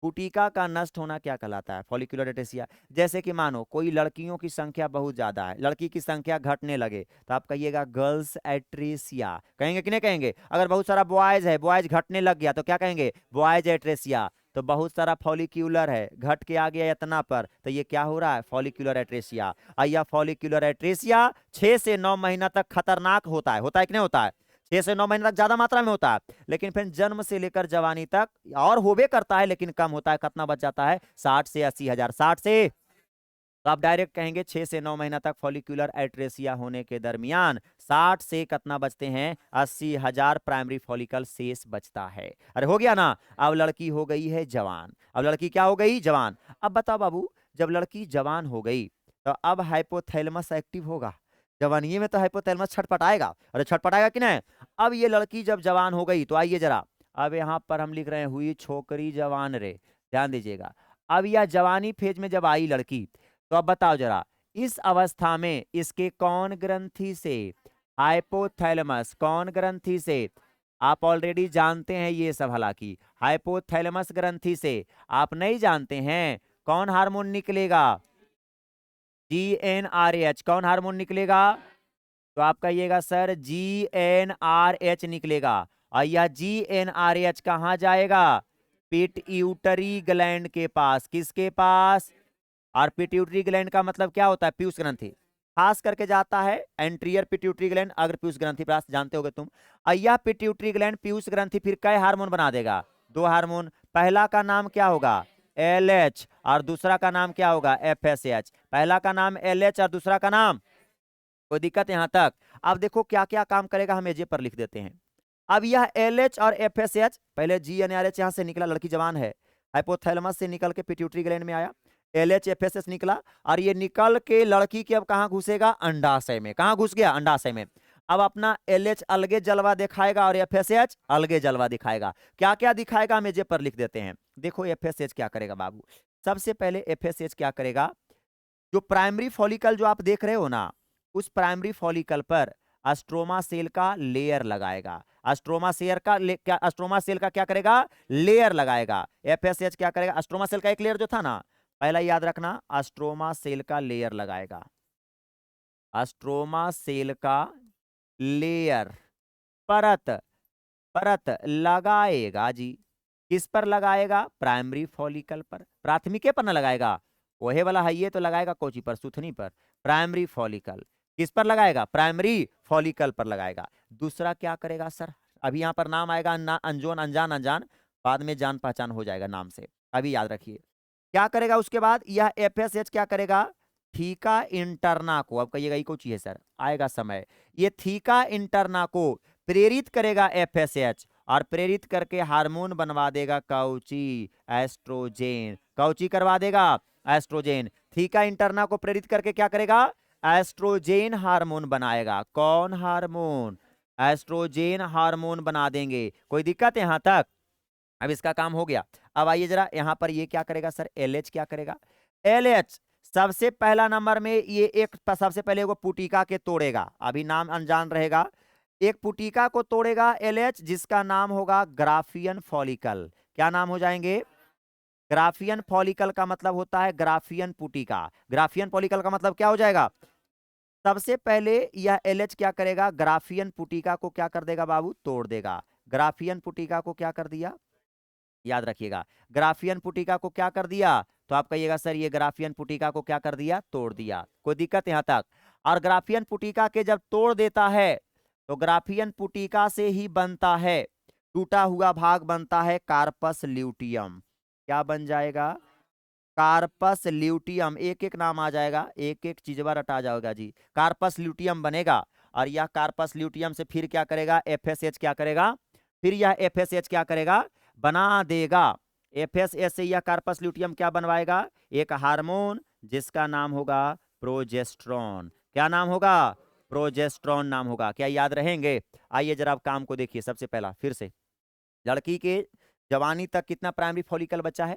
पुटिका का नष्ट होना क्या कहलाता है, फॉलिक्यूलर एट्रेसिया। जैसे कि मानो कोई लड़कियों की संख्या बहुत ज्यादा है, लड़की की संख्या घटने लगे, तो आप कहिएगा गर्ल्स एट्रेसिया, कहेंगे कि नहीं कहेंगे। अगर बहुत सारा बॉयज है, बॉयज घटने लग गया, तो क्या कहेंगे, बॉयज एट्रेसिया। तो बहुत सारा फॉलिक्यूलर है, घट के आ गया इतना पर, तो ये क्या हो रहा है, फॉलिक्यूलर एट्रेसिया। यह फॉलिक्यूलर एट्रेसिया 6 से 9 महीना तक खतरनाक होता है कि नहीं होता है, 6 से 9 महीने तक ज्यादा मात्रा में होता है, लेकिन फिर जन्म से लेकर जवानी तक और होबे करता है, लेकिन कम होता है। कितना बच जाता है, 60 से 80 हजार, 60 से, तो आप डायरेक्ट कहेंगे 6 से 9 महीना तक फॉलिक्यूलर एट्रेसिया होने के दरमियान 60 से कितना बचते हैं, 80 हजार प्राइमरी फॉलिकल शेष बचता है। अरे हो गया ना। अब लड़की हो गई है जवान, अब लड़की क्या हो गई, जवान। अब बताओ बाबू, जब लड़की जवान हो गई तो अब हाइपोथैलेमस एक्टिव होगा, जवानी में तो हाइपोथैलेमस छटपटाएगा, अरे छटपटाएगा कि नहीं। अब ये लड़की जब जवान हो गई, तो आइए जरा, अब यहां पर हम लिख रहे हैं हुई छोकरी जवान रे, ध्यान दीजिएगा। अब यह जवानी फेज में जब आई लड़की, तो अब बताओ जरा, इस अवस्था में इसके कौन ग्रंथि से, हाइपोथैलेमस, कौन ग्रंथि से, आप ऑलरेडी जानते हैं ये सब, हालांकि हाइपोथैलेमस ग्रंथि से आप नहीं जानते हैं, कौन हार्मोन निकलेगा, GnRH। कौन हार्मोन निकलेगा, तो आप कहिएगा सर GnRH निकलेगा। और यह GnRH कहां जाएगा, पिट्यूटरी ग्लैंड के पास, किसके पास, और पिट्यूटरी ग्लैंड का मतलब क्या होता है, पीयूष ग्रंथि, खास करके जाता है एंटीरियर पिट्यूटरी ग्लैंड, अगर पीयूष ग्रंथि पास जानते होगे तुम। यह पिट्यूटरी ग्लैंड पीयूष ग्रंथि फिर कई हार्मोन बना देगा, 2 हार्मोन। पहला का नाम क्या होगा, LH, और दूसरा का नाम क्या होगा, FSH। पहला का नाम LH और दूसरा का नाम, कोई दिक्कत यहां तक। अब देखो क्या क्या काम करेगा, हम एजे पर लिख देते हैं। अब यह LH और FSH, पहले GnRH यहां से निकला, लड़की जवान है, हाइपोथैलेमस से निकल के पिट्यूटरी ग्लैंड में आया, LH FSH निकला, और ये निकल के लड़की के अब कहां घुसेगा, अंडाशय में। कहां घुस गया, अंडाशय में। अब अपना LH अलगे जलवा दिखाएगा और FSH अलगे जलवा दिखाएगा। क्या क्या दिखाएगा, हम एजे पर लिख देते हैं। देखो FSH क्या करेगा बाबू, सबसे पहले एफएसएच क्या करेगा, जो प्राइमरी फॉलिकल जो आप देख रहे हो ना, उस प्राइमरी फॉलिकल पर अस्ट्रोमा सेल का लेयर लगाएगा। अस्ट्रोमा सेल का अस्ट्रोमा सेल का क्या करेगा, लेयर लगाएगा। एफएसएच क्या करेगा, अस्ट्रोमा सेल का एक लेयर जो था ना, पहला याद रखना, अस्ट्रोमा सेल का लेयर लगाएगा। अस्ट्रोमा सेल का लेयर, परत परत लगाएगा जी। किस पर लगाएगा, प्राइमरी फॉलिकल पर। प्राथमिके पर ना लगाएगा, वही वाला है ये तो लगाएगा कोची पर, सुथनी पर। प्राइमरी फॉलिकल किस पर लगाएगा, प्राइमरी फॉलिकल पर लगाएगा। दूसरा क्या करेगा सर, अभी यहां पर नाम आएगा अनजोन अनजान अनजान, बाद में जान पहचान हो जाएगा नाम से, अभी याद रखिए। क्या करेगा उसके बाद, यह एफएसएच क्या करेगा, थीका इंटरना को, अब कहिएगा ये कौन चीज है सर, आएगा समय, ये थीका इंटरना को प्रेरित करेगा एफएसएच, और प्रेरित करके हार्मोन बनवा देगा कौची, एस्ट्रोजेन। कौची करवा देगा, एस्ट्रोजेन। थीका इंटरना को प्रेरित करके क्या करेगा, एस्ट्रोजेन हार्मोन बनाएगा। कौन हार्मोन, एस्ट्रोजेन हार्मोन बना देंगे। कोई दिक्कत है यहां तक, अब इसका काम हो गया। अब आइए जरा यहां पर ये क्या करेगा सर, एलएच क्या करेगा, एलएच सबसे पहला नंबर में ये एक सबसे पहले वो पुटिका के तोड़ेगा, अभी नाम अनजान रहेगा, एक पुटिका को तोड़ेगा एलएच, जिसका नाम होगा ग्राफियन फॉलिकल। क्या नाम हो जाएंगे, ग्राफियन फॉलिकल का मतलब होता है ग्राफियन पुटिका। ग्राफियन फॉलिकल का मतलब क्या हो जाएगा, सबसे पहले यह एलएच क्या करेगा, ग्राफियन पुटिका को क्या कर देगा बाबू, तोड़ देगा। ग्राफियन पुटिका को क्या कर दिया, याद रखिएगा, ग्राफियन पुटिका को क्या कर दिया, तो आप कहिएगा सर ये ग्राफियन पुटिका को क्या कर दिया, तोड़ दिया। कोई दिक्कत यहां तक, और ग्राफियन पुटिका के जब तोड़ देता है तो ग्राफियन पुटिका से ही बनता है, टूटा हुआ भाग बनता है कार्पस ल्यूटियम। क्या बन जाएगा, कार्पस ल्यूटियम। एक एक नाम आ जाएगा, एक एक चीजवा रटा जाएगा जी। कार्पस ल्यूटियम बनेगा, और यह कार्पस ल्यूटियम से फिर क्या करेगा, एफएसएच क्या करेगा, फिर यह एफएसएच क्या करेगा, बना देगा। एफएसएच से यह कार्पस ल्यूटियम क्या बनवाएगा, एक हार्मोन, जिसका नाम होगा प्रोजेस्ट्रॉन। क्या नाम होगा, प्रोजेस्ट्रॉन नाम होगा। क्या याद रहेंगे, आइए जरा आप काम को देखिए। सबसे पहला फिर से, लड़की के जवानी तक कितना प्राइमरी फॉलिकल बचा है,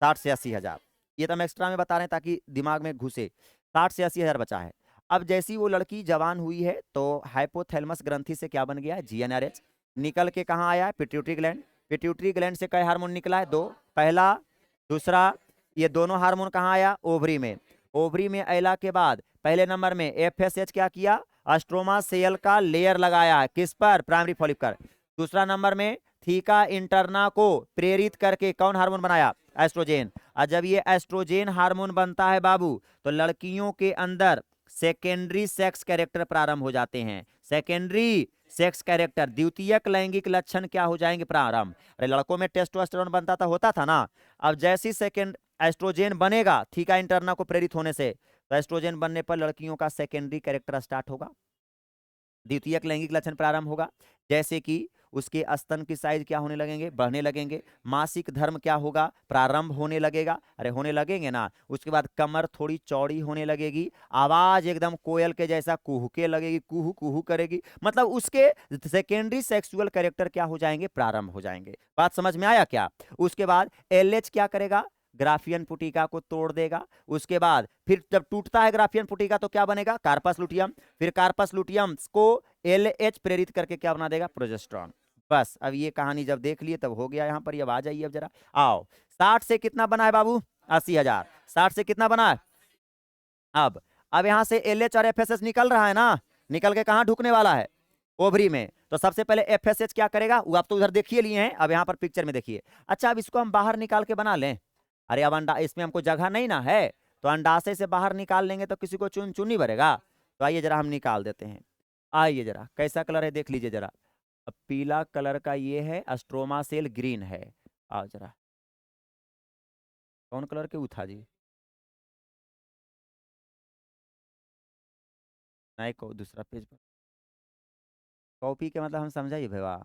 60 से 80 हजार। ये तो हम एक्स्ट्रा में बता रहे हैं ताकि दिमाग में घुसे, 60 से 80 हजार बचा है। अब जैसी वो लड़की जवान हुई है तो हाइपोथैलेमस ग्रंथि से क्या बन गया, जीएनआरएच निकल के कहाँ आया, पिट्यूटरी ग्लैंड। पिट्यूटरी ग्लैंड से कई हार्मोन निकला है, दो, पहला दूसरा, ये दोनों हार्मोन कहाँ आया, ओवरी में। ओवरी में अला के बाद पहले नंबर में एफएसएच क्या किया, अस्ट्रोमा सेल का लेयर लगाया है, किस पर, प्राइमरी फॉलिकल। दूसरा नंबर में थीका इंटरना को प्रेरित करके कौन हार्मोन बनाया, एस्ट्रोजेन। और जब ये एस्ट्रोजेन हार्मोन बनता है बाबू, तो लड़कियों के अंदर सेकेंडरी सेक्स कैरेक्टर प्रारंभ हो जाते हैं। सेकेंडरी सेक्स कैरेक्टर, द्वितीयक लैंगिक लक्षण क्या हो जाएंगे, प्रारंभ। अरे लड़कों में टेस्टोस्टेरोन बनता था, होता था ना, अब जैसी सेकेंड एस्ट्रोजेन बनेगा थीका इंटरना को प्रेरित होने से, तो एस्ट्रोजेन बनने पर लड़कियों का सेकेंडरी कैरेक्टर स्टार्ट होगा, द्वितीयक लैंगिक लक्षण प्रारंभ होगा। जैसे कि उसके स्तन की साइज क्या होने लगेंगे, बढ़ने लगेंगे। मासिक धर्म क्या होगा, प्रारंभ होने लगेगा, अरे होने लगेंगे ना। उसके बाद कमर थोड़ी चौड़ी होने लगेगी, आवाज एकदम कोयल के जैसा कुहके लगेगी, कुहू कुहू करेगी, मतलब उसके सेकेंडरी सेक्सुअल कैरेक्टर क्या हो जाएंगे, प्रारंभ हो जाएंगे। बात समझ में आया क्या। उसके बाद एलएच क्या करेगा, ग्राफियन पुटिका को तोड़ देगा। उसके बाद फिर जब टूटता है ग्राफियन पुटिका तो क्या बनेगा, कार्पस लुटियम। फिर कार्पस लुटियम को एलएच प्रेरित करके क्या बना देगा, प्रोजेस्टेरॉन। बस अब ये कहानी जब देख लिए तब हो गया यहाँ पर। अब आ जाइए, अब जरा आओ, 60 से कितना बना है बाबू, 80,000। 60 से कितना बना है, अब यहां से एलएच और एफएसएच निकल रहा है ना, निकल के कहां ढुकने वाला है, ओवरी में। तो सबसे पहले एफएसएच क्या करेगा, वो आप तो उधर देखिए लिए हैं, अब यहां पर पिक्चर में देखिए। अच्छा अब इसको हम बाहर निकाल के बना लें, अरे अब अंडा इसमें हमको जगह नहीं ना है, तो अंडाशय से बाहर निकाल लेंगे तो किसी को चुन चुनी भरेगा। तो आइए जरा हम निकाल देते हैं। आइए जरा कैसा कलर है देख लीजिए जरा, अब पीला कलर का ये है, अस्ट्रोमा सेल ग्रीन है। आओ जरा, कौन कलर के उठा जी, नहीं को दूसरा पेज पर, कॉपी के मतलब हम समझाइए भैया,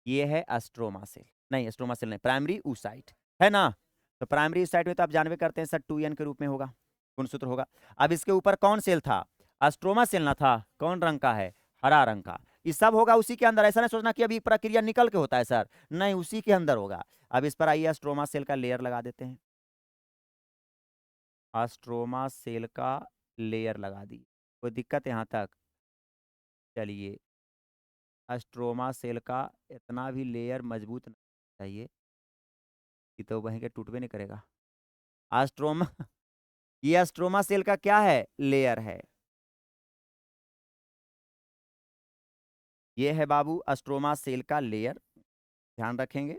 ये है अस्ट्रोमा सेल, नहीं अस्ट्रोमा सेल नहीं, प्राइमरी ऊसाइट है ना। तो प्राइमरी ऊसाइट में तो आप जानवे करते हैं सर 2n के रूप में होगा, गुणसूत्र होगा। अब इसके ऊपर कौन सेल था, अस्ट्रोमा सेल ना था, कौन रंग का है, हरा रंग का। ये सब होगा उसी के अंदर, ऐसा नहीं सोचना कि अभी प्रक्रिया निकल के होता है सर, नहीं उसी के अंदर होगा। अब इस पर आइए अस्ट्रोमा सेल का लेयर लगा देते हैं। स्ट्रोमा सेल का लेयर लगा दी। कोई दिक्कत यहाँ तक? चलिए, स्ट्रोमा सेल का इतना भी लेयर मजबूत नहीं चाहिए कि तो वहीं के टूटबे नहीं करेगा। स्ट्रोमा ये स्ट्रोमा सेल का क्या है? लेयर है। ये है बाबू स्ट्रोमा सेल का लेयर, ध्यान रखेंगे।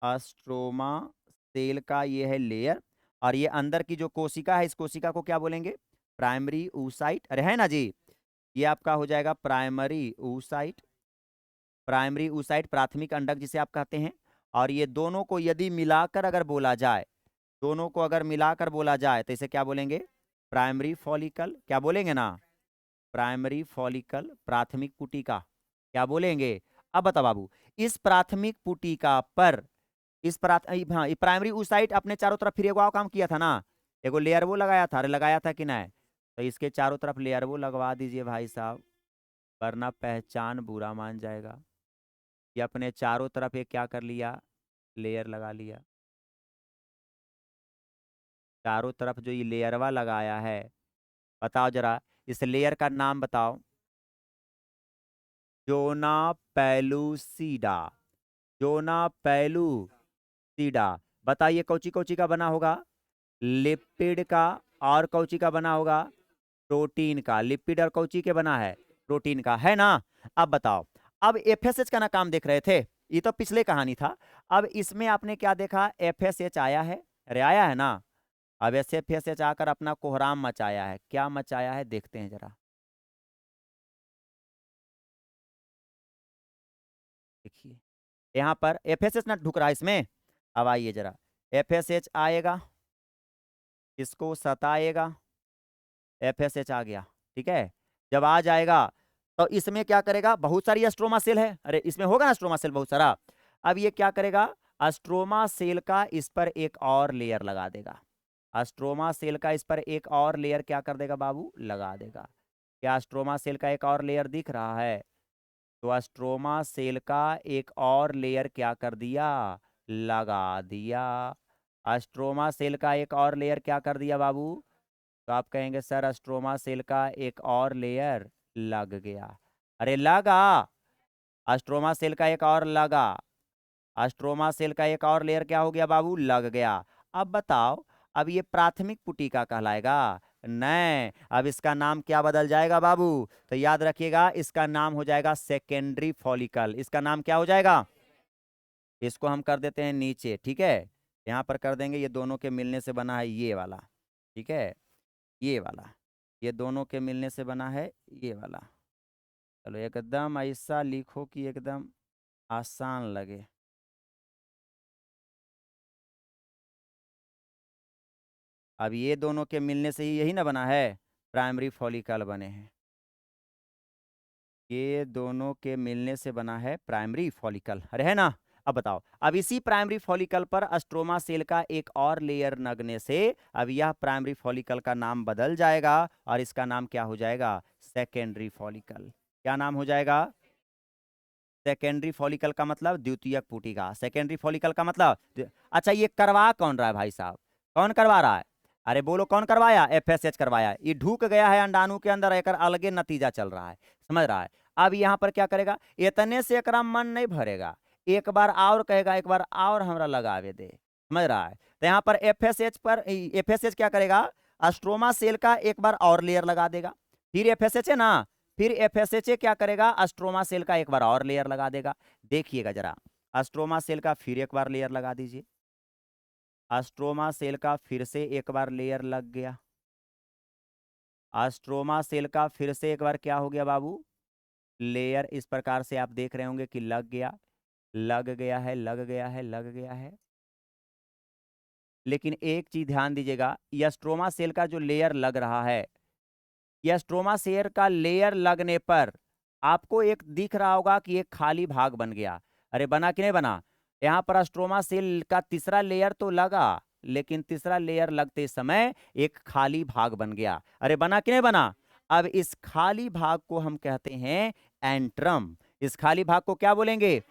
स्ट्रोमा सेल का ये है लेयर, और ये अंदर की जो कोशिका है, इस कोशिका को क्या बोलेंगे? Primary oocyte। अरे है ना जी, ये आपका हो जाएगा प्राइमरी oocyte। प्राइमरी oocyte प्राथमिक अंडक जिसे आप कहते हैं। और ये दोनों को यदि मिलाकर अगर बोला जाए, दोनों को अगर मिलाकर बोला जाए तो इसे क्या बोलेंगे? Primary follicle. क्या बोलेंगे ना? प्राइमरी फॉलिकल, प्राथमिक पुटिका। क्या बोलेंगे? अब बता बाबू, इस प्राथमिक पुटिका पर हाँ, ये प्राइमरी oocyte अपने चारों तरफ फिर एगो और काम किया था ना, एगो लेयर वो लगाया था। अरे लगाया था कि नहीं? तो इसके चारों तरफ लेयर वो लगवा दीजिए भाई साहब, वरना पहचान बुरा मान जाएगा। ये अपने चारों तरफ ये क्या कर लिया? लेयर लगा लिया। चारों तरफ जो ये लेयरवा लगाया है, बताओ जरा, इस लेयर का नाम बताओ। Zona pellucida. Zona pellucida. बताइए कौची कौची का बना होगा? लिपिड का। और कौची का बना होगा? प्रोटीन का। लिपिड और कौची के बना है? प्रोटीन का, है ना? अब बताओ, अब एफएसएच का ना काम देख रहे थे, ये तो पिछले कहानी था। अब इसमें आपने क्या देखा? एफएसएच आया है। अरे आया है ना? अब एफएसएच आकर अपना कोहराम मचाया है। क्या मचाया है देखते हैं जरा, देखिए। यहाँ पर एफएसएच ना ढुक रहा है इसमें। अब आइए जरा, एफएसएच आएगा, इसको सताएगा, एफएसएच आ गया। ठीक है, जब आ जाएगा तो इसमें क्या करेगा? बहुत सारी स्ट्रोमा सेल है, अरे इसमें होगा ना स्ट्रोमा सेल बहुत सारा। अब ये क्या करेगा? स्ट्रोमा सेल का इस पर एक और लेयर लगा देगा। स्ट्रोमा सेल का इस पर एक और लेयर क्या कर देगा बाबू? लगा देगा। क्या स्ट्रोमा सेल का एक और लेयर दिख रहा है? तो स्ट्रोमा सेल का एक और लेयर क्या कर दिया? लगा दिया। स्ट्रोमा सेल का एक और लेयर क्या कर दिया बाबू? तो आप कहेंगे सर स्ट्रोमा सेल का एक और लेयर लग गया। अरे लगा, स्ट्रोमा सेल का एक और लगा। स्ट्रोमा सेल का एक और लेयर क्या हो गया बाबू? लग गया। अब बताओ, अब ये प्राथमिक पुटिका कहलाएगा? नहीं, अब इसका नाम क्या बदल जाएगा बाबू? तो याद रखिएगा, इसका नाम हो जाएगा सेकेंडरी फॉलिकल। इसका नाम क्या हो जाएगा? इसको हम कर देते हैं नीचे, ठीक है। यहाँ पर कर देंगे, ये दोनों के मिलने से बना है ये वाला, ठीक है, ये वाला। ये दोनों के मिलने से बना है ये वाला। चलो एकदम ऐसा लिखो कि एकदम आसान लगे। अब ये दोनों के मिलने से ही यही ना बना है, प्राइमरी फॉलिकल बने हैं। ये दोनों के मिलने से बना है प्राइमरी फॉलिकल, अरे है ना? अब बताओ, अब इसी प्राइमरी फॉलिकल पर स्ट्रोमा सेल का एक और लेयर लगने से अब यह प्राइमरी फॉलिकल का नाम बदल जाएगा, और इसका नाम क्या हो जाएगा? Secondary follicle. क्या नाम हो जाएगा? सेकेंडरी फॉलिकल का मतलब द्वितीयक पुटिका। सेकेंडरी फॉलिकल का मतलब अच्छा, ये करवा कौन रहा है भाई साहब? कौन करवा रहा है? अरे बोलो, कौन करवाया? एफएसएच करवाया। ये ढूक गया है अंडाणु के अंदर, एक अलगे नतीजा चल रहा है, समझ रहा है? अब यहाँ पर क्या करेगा? इतने से एकरा मन नहीं भरेगा, एक बार और कहेगा, एक बार और हमरा लगावे दे, समझ रहा है? तो यहाँ पर एफएसएच पर एफएसएच क्या करेगा? स्ट्रोमा सेल का एक बार और लेयर लगा देगा। फिर एफएसएच है ना, फिर एफएसएच क्या करेगा? स्ट्रोमा सेल का एक बार और लेयर लगा देगा। देखिएगा जरा, स्ट्रोमा सेल का फिर एक बार लेयर लगा दीजिए। स्ट्रोमा सेल का फिर से एक बार लेयर लग गया। स्ट्रोमा सेल का फिर से एक बार क्या हो गया बाबू? लेयर इस प्रकार से आप देख रहे होंगे कि लग गया, लग गया है, लग गया है, लग गया है। लेकिन एक चीज ध्यान दीजिएगा, यह स्ट्रोमा सेल का जो लेयर लग रहा है, यह स्ट्रोमा सेल का लेयर लगने पर आपको एक दिख रहा होगा कि एक खाली भाग बन गया। अरे बना कि नहीं बना? यहाँ पर स्ट्रोमा सेल का तीसरा लेयर तो लगा, लेकिन तीसरा लेयर लगते समय एक खाली भाग बन गया। अरे बना कि नहीं बना? अब इस खाली भाग को हम कहते हैं एंट्रम। इस खाली भाग को क्या बोलेंगे?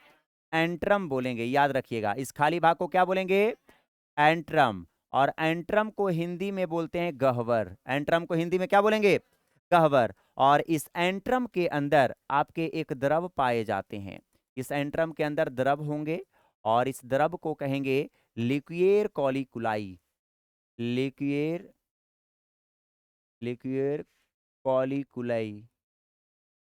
एंट्रम बोलेंगे। याद रखिएगा, इस खाली भाग को क्या बोलेंगे? एंट्रम। और एंट्रम को हिंदी में बोलते हैं गह्वर। एंट्रम को हिंदी में क्या बोलेंगे? गह्वर। और इस एंट्रम के अंदर आपके एक द्रव पाए जाते हैं। इस एंट्रम के अंदर द्रव होंगे और इस द्रव को कहेंगे लिक्वियर कॉलिकुलाई। लिक्वियर लिक्वियर कॉलिकुलाई।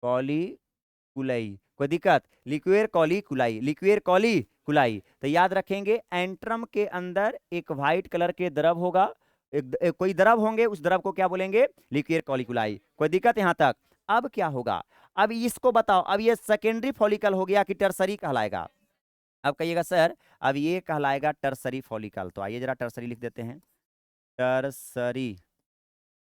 कॉलिकुलाई, कोई दिक्कत? लिक्वियर कॉलिकुलाई, लिक्वियर कॉलिकुलाई। तो याद रखेंगे एंट्रम के अंदर एक व्हाइट कलर के द्रव होगा, कोई द्रव होंगे, उस द्रव को क्या बोलेंगे? लिक्वियर कॉलिकुलाई। कोई दिक्कत यहां तक? अब क्या होगा? अब इसको बताओ, अब ये सेकेंडरी फॉलिकल हो गया कि टर्सरी कहलाएगा? अब कहिएगा सर अब ये कहलाएगा टर्सरी फॉलिकल। तो आइए जरा टर्सरी लिख देते हैं। टर्सरी,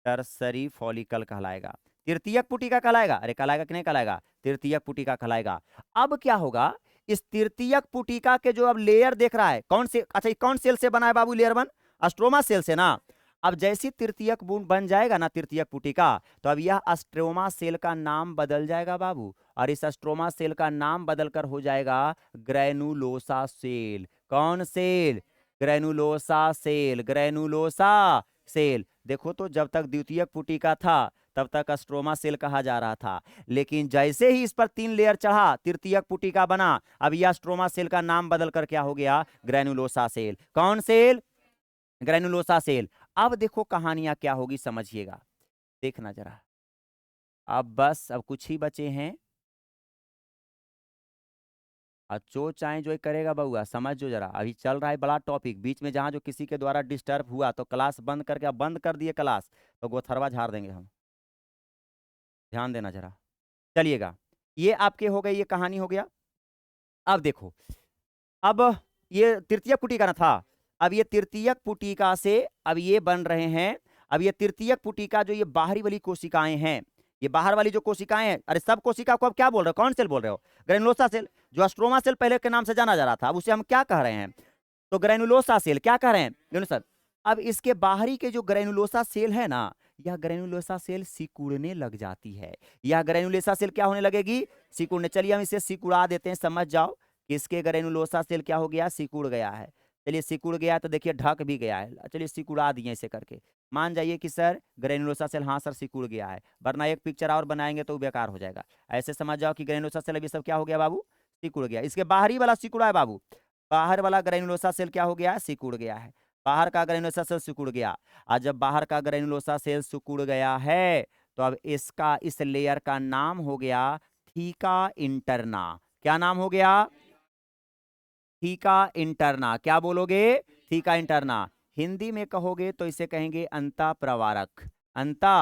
टर्सरी फॉलिकल कहलाएगा। तृतीयक पुटिका कहलाएगा? अरे कहलाएगा कि नहीं कहलाएगा? तृतीयक पुटिका कहलाएगा। अब क्या होगा? इस तृतीयक पुटिका के जो अब लेयर देख रहा है, कौन से, अच्छा कौन सेल से बना है बाबू लेयर वन? अस्ट्रोमा सेल से ना। अब जैसी तृतीयक बन जाएगा ना तृतीयक पुटिका, तो अब यह अस्ट्रोमा सेल का नाम बदल जाएगा बाबू। और इस अस्ट्रोमा सेल का नाम बदलकर हो जाएगा ग्रैनुलोसा सेल। कौन cell? Granulosa cell. Granulosa cell. देखो तो जब तक द्वितीयक पुटिका था तब तक स्ट्रोमा सेल कहा जा रहा था, लेकिन जैसे ही इस पर 3 लेयर चढ़ा तृतीयक पुटिका बना, अब यह स्ट्रोमा सेल का नाम बदलकर क्या हो गया? Granulosa cell. कौन सेल? Granulosa cell. अब देखो कहानियां क्या होगी समझिएगा, देखना जरा। अब बस अब कुछ ही बचे हैं। और जो चाहे जो करेगा बउआ, समझ जो जरा, अभी चल रहा है बड़ा टॉपिक, बीच में जहां जो किसी के द्वारा डिस्टर्ब हुआ तो क्लास बंद करके, अब बंद कर दिए क्लास तो गोथरवा झाड़ देंगे हम। ध्यान देना जरा। चलिएगा, ये आपके हो गए, ये कहानी हो गया। अब देखो, अब ये तृतीयक पुटिका ना था, अब ये तृतीयक पुटिका से अब ये बन रहे हैं। अब ये तृतीयक पुटिका जो ये बाहरी वाली कोशिकाएं हैं, ये बाहर वाली जो कोशिकाएं हैं, अरे सब कोशिका को अब क्या बोल रहे हो? कौन सेल बोल रहे हो? Granulosa cell. जो स्ट्रोमा सेल पहले के नाम से जाना जा रहा था, अब उसे हम क्या कह रहे हैं? तो ग्रेनुलोसा सेल। क्या कह रहे हैं? ग्रेनुलोसा। अब इसके बाहरी के जो ग्रेनुलोसा सेल है ना, यह ग्रेनुलोसा सेल सिकुड़ने लग जाती है। यह ग्रेनुलोसा सेल क्या होने लगेगी? सिकुड़ने। चलिए हम इसे सिकुड़ा देते हैं, समझ जाओ। किसके ग्रेनुलोसा सेल क्या हो गया? सिकुड़ गया है। चलिए सिकुड़ गया तो देखिए ढक भी गया है। चलिए सिकुड़ा दिए इसे करके, मान जाइए कि सर ग्रेनुलोसा सेल, हाँ सर सिकुड़ गया है, वरना एक पिक्चर और बनाएंगे तो बेकार हो जाएगा। ऐसे समझ जाओ कि ग्रेनुलोसा सेल अभी सब क्या हो गया बाबू? सिकुड़ गया। इसके बाहरी वाला सिकुड़ा है बाबू, बाहर वाला ग्रेनुलोसा सेल क्या हो गया है? सिकुड़ गया है। बाहर का ग्रेनुलोसा सेल सिकुड़ गया। आज जब बाहर का ग्रेनुलोसा सेल सिकुड़ गया है तो अब इसका, इस लेयर का नाम हो गया थीका इंटरना। क्या नाम हो गया? Theca interna. क्या बोलोगे? Theca interna. हिंदी में कहोगे तो इसे कहेंगे अंता प्रवारक। अंता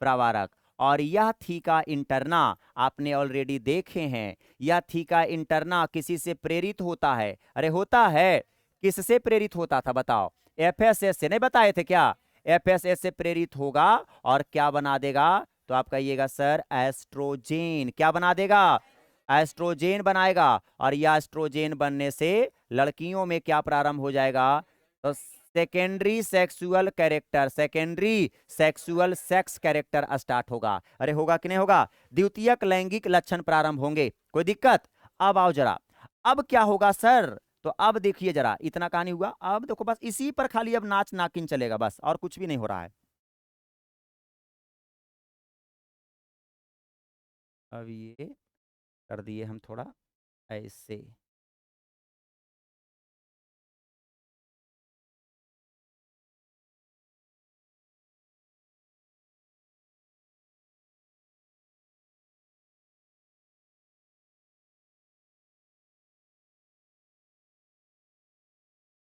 प्रवारक। और यह थीका इंटरना आपने ऑलरेडी देखे हैं। यह थीका इंटरना किसी से प्रेरित होता है? अरे होता है। किससे प्रेरित होता था बताओ? एफएसएस से। नहीं बताए थे क्या? एफएसएस से प्रेरित होगा और क्या बना देगा? तो आप कहिएगा सर एस्ट्रोजेन। क्या बना देगा? एस्ट्रोजेन बनाएगा। और यह एस्ट्रोजेन बनने से लड़कियों में क्या प्रारंभ हो जाएगा? तो secondary sexual character, secondary sexual sex character start होगा। अरे होगा कि नहीं होगा? द्वितीयक लैंगिक लक्षण प्रारंभ होंगे। कोई दिक्कत? अब आओ जरा, अब क्या होगा सर? तो अब देखिए जरा, इतना कहानी हुआ। अब देखो बस इसी पर खाली अब नाच नाकिन चलेगा, बस और कुछ भी नहीं हो रहा है। अब ये कर दिए हम थोड़ा ऐसे।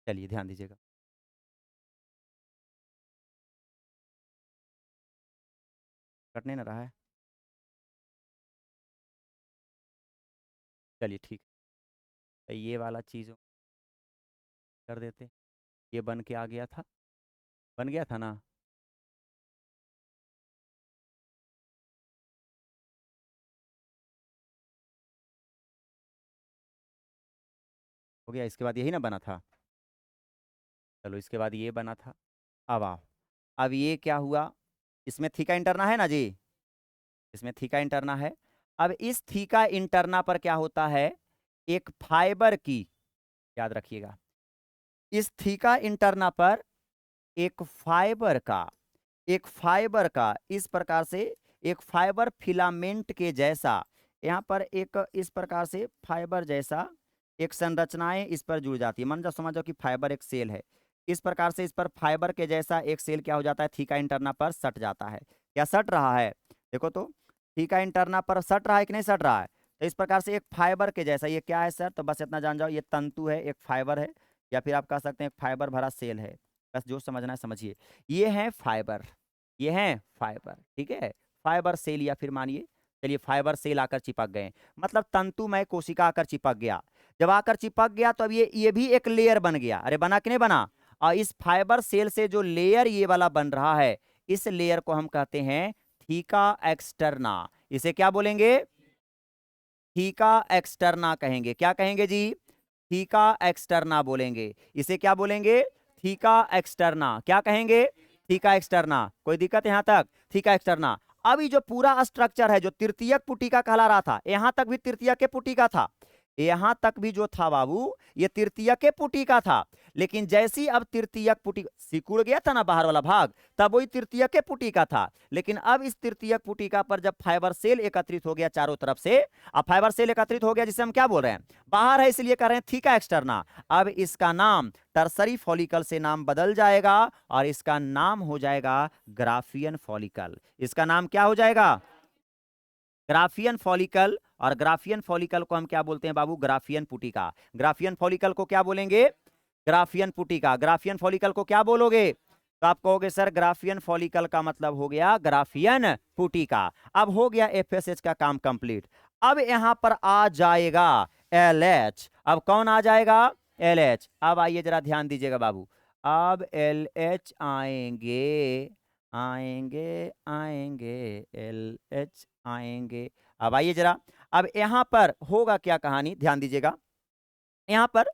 चलिए ध्यान दीजिएगा। कटने ना रहा है? चलिए ठीक है, ये वाला चीज कर देते। ये बन के आ गया था, बन गया था ना? हो गया। इसके बाद यही ना बना था? चलो इसके बाद ये बना था। अब आओ, अब ये क्या हुआ? इसमें थीका इंटरना है ना जी? इसमें थीका इंटरना है। अब इस थीका इंटरना पर क्या होता है? एक फाइबर की, याद रखिएगा, इस थीका इंटरना पर एक फाइबर का इस प्रकार से एक फाइबर फिलामेंट के जैसा यहाँ पर एक इस प्रकार से फाइबर जैसा एक संरचनाएं इस पर जुड़ जाती है। मान जाओ समझ जाओ कि फाइबर एक सेल है, इस प्रकार से इस पर फाइबर के जैसा एक सेल क्या हो जाता है, थीका इंटरना पर सट जाता है। क्या सट रहा है, देखो तो थीका इंटरना पर सट रहा है कि नहीं सट रहा है। तो इस प्रकार से एक फाइबर के जैसा ये क्या है सर, तो बस इतना जान जाओ ये तंतु है, एक फाइबर है, या फिर आप कह सकते हैं एक फाइबर भरा सेल है। बस जो समझना है समझिए। ये है फाइबर, ये है फाइबर, ठीक है, फाइबर सेल या फिर मानिए चलिए फाइबर सेल आकर चिपक गए, मतलब तंतुमय कोशिका आकर चिपक गया। जब आकर चिपक गया तो अब ये भी एक लेयर बन गया। अरे बना कि नहीं बना। और इस फाइबर सेल से जो लेयर ये वाला बन रहा है, इस लेयर को हम कहते हैं थीका एक्सटर्ना। इसे क्या बोलेंगे, थीका एक्सटर्ना कहेंगे। क्या कहेंगे जी, थीका एक्सटर्ना बोलेंगे। इसे क्या बोलेंगे, थीका एक्सटर्ना। क्या कहेंगे, थीका एक्सटर्ना। कोई दिक्कत यहां तक, थीका एक्सटर्ना। अब ये जो पूरा स्ट्रक्चर है जो तृतीयक पुटिका कहला रहा था, यहां तक भी तृतीयक के पुटिका था, यहां तक भी जो था बाबू ये तृतीयक के पुटिका था। लेकिन जैसी अब तृतीयक पुटिका सिकुड़ गया था ना बाहर वाला भाग, तब वही तृतीयक के पुटिका था। लेकिन अब इस तृतीयक पुटिका पर जब फाइबर सेल एकत्रित हो गया चारों तरफ से, अब फाइबर सेल एकत्रित हो गया जिसे हम क्या बोल रहे हैं, बाहर है इसलिए कह रहे हैं थीका एक्सटर्ना। अब इसका नाम टर्सरी फॉलिकल से नाम बदल जाएगा और इसका नाम हो जाएगा ग्राफियन फॉलिकल। इसका नाम क्या हो जाएगा, ग्राफियन फॉलिकल। और ग्राफियन फॉलिकल को हम क्या बोलते हैं बाबू, ग्राफियन पुटिका। ग्राफियन फॉलिकल को क्या बोलेंगे, ग्राफियन पुटिका। ग्राफियन फॉलिकल को क्या बोलोगे, तो आप कहोगे सर ग्राफियन फॉलिकल का मतलब हो गया ग्राफियन पुटिका। अब हो गया एफएसएच का काम कंप्लीट। अब यहां पर आ जाएगा एलएच। अब कौन आ जाएगा, एलएच। अब आइए जरा ध्यान दीजिएगा बाबू, अब एलएच आएंगे आएंगे आएंगे, एलएच आएंगे। अब आइए जरा, अब यहां पर होगा क्या कहानी, ध्यान दीजिएगा। यहां पर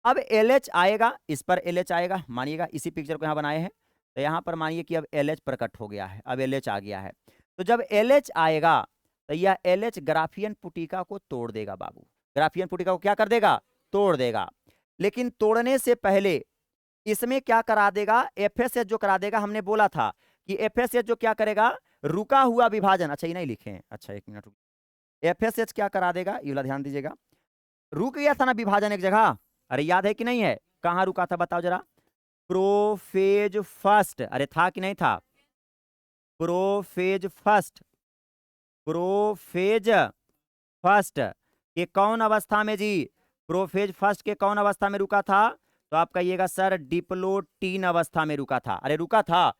अब LH आएगा, इस पर LH आएगा, मानिएगा इसी पिक्चर को यहां बनाए हैं। तो यहां पर मानिए कि अब LH प्रकट हो गया है, अब LH आ गया है। तो जब LH आएगा तो यह LH ग्राफियन पुटिका को तोड़ देगा बाबू। ग्राफियन पुटिका को क्या कर देगा, तोड़ देगा। लेकिन तोड़ने से पहले इसमें क्या करा देगा, FSH जो करा देगा। हमने बोला था कि FSH जो क्या करेगा, रुका हुआ विभाजन। अच्छा ये नहीं लिखे हैं, अच्छा एक मिनट, FSH क्या करा देगा, ये वाला ध्यान दीजिएगा। रुक गया था ना विभाजन एक जगह, अरे याद है कि नहीं है, कहां रुका था बताओ जरा, प्रोफेज फर्स्ट। अरे था कि नहीं था, प्रोफेज फर्स्ट, प्रोफेज फर्स्ट के कौन अवस्था में जी, प्रोफेज फर्स्ट के कौन अवस्था में रुका था, तो आप कहिएगा सर डिप्लोटीन अवस्था में रुका था। अरे रुका था।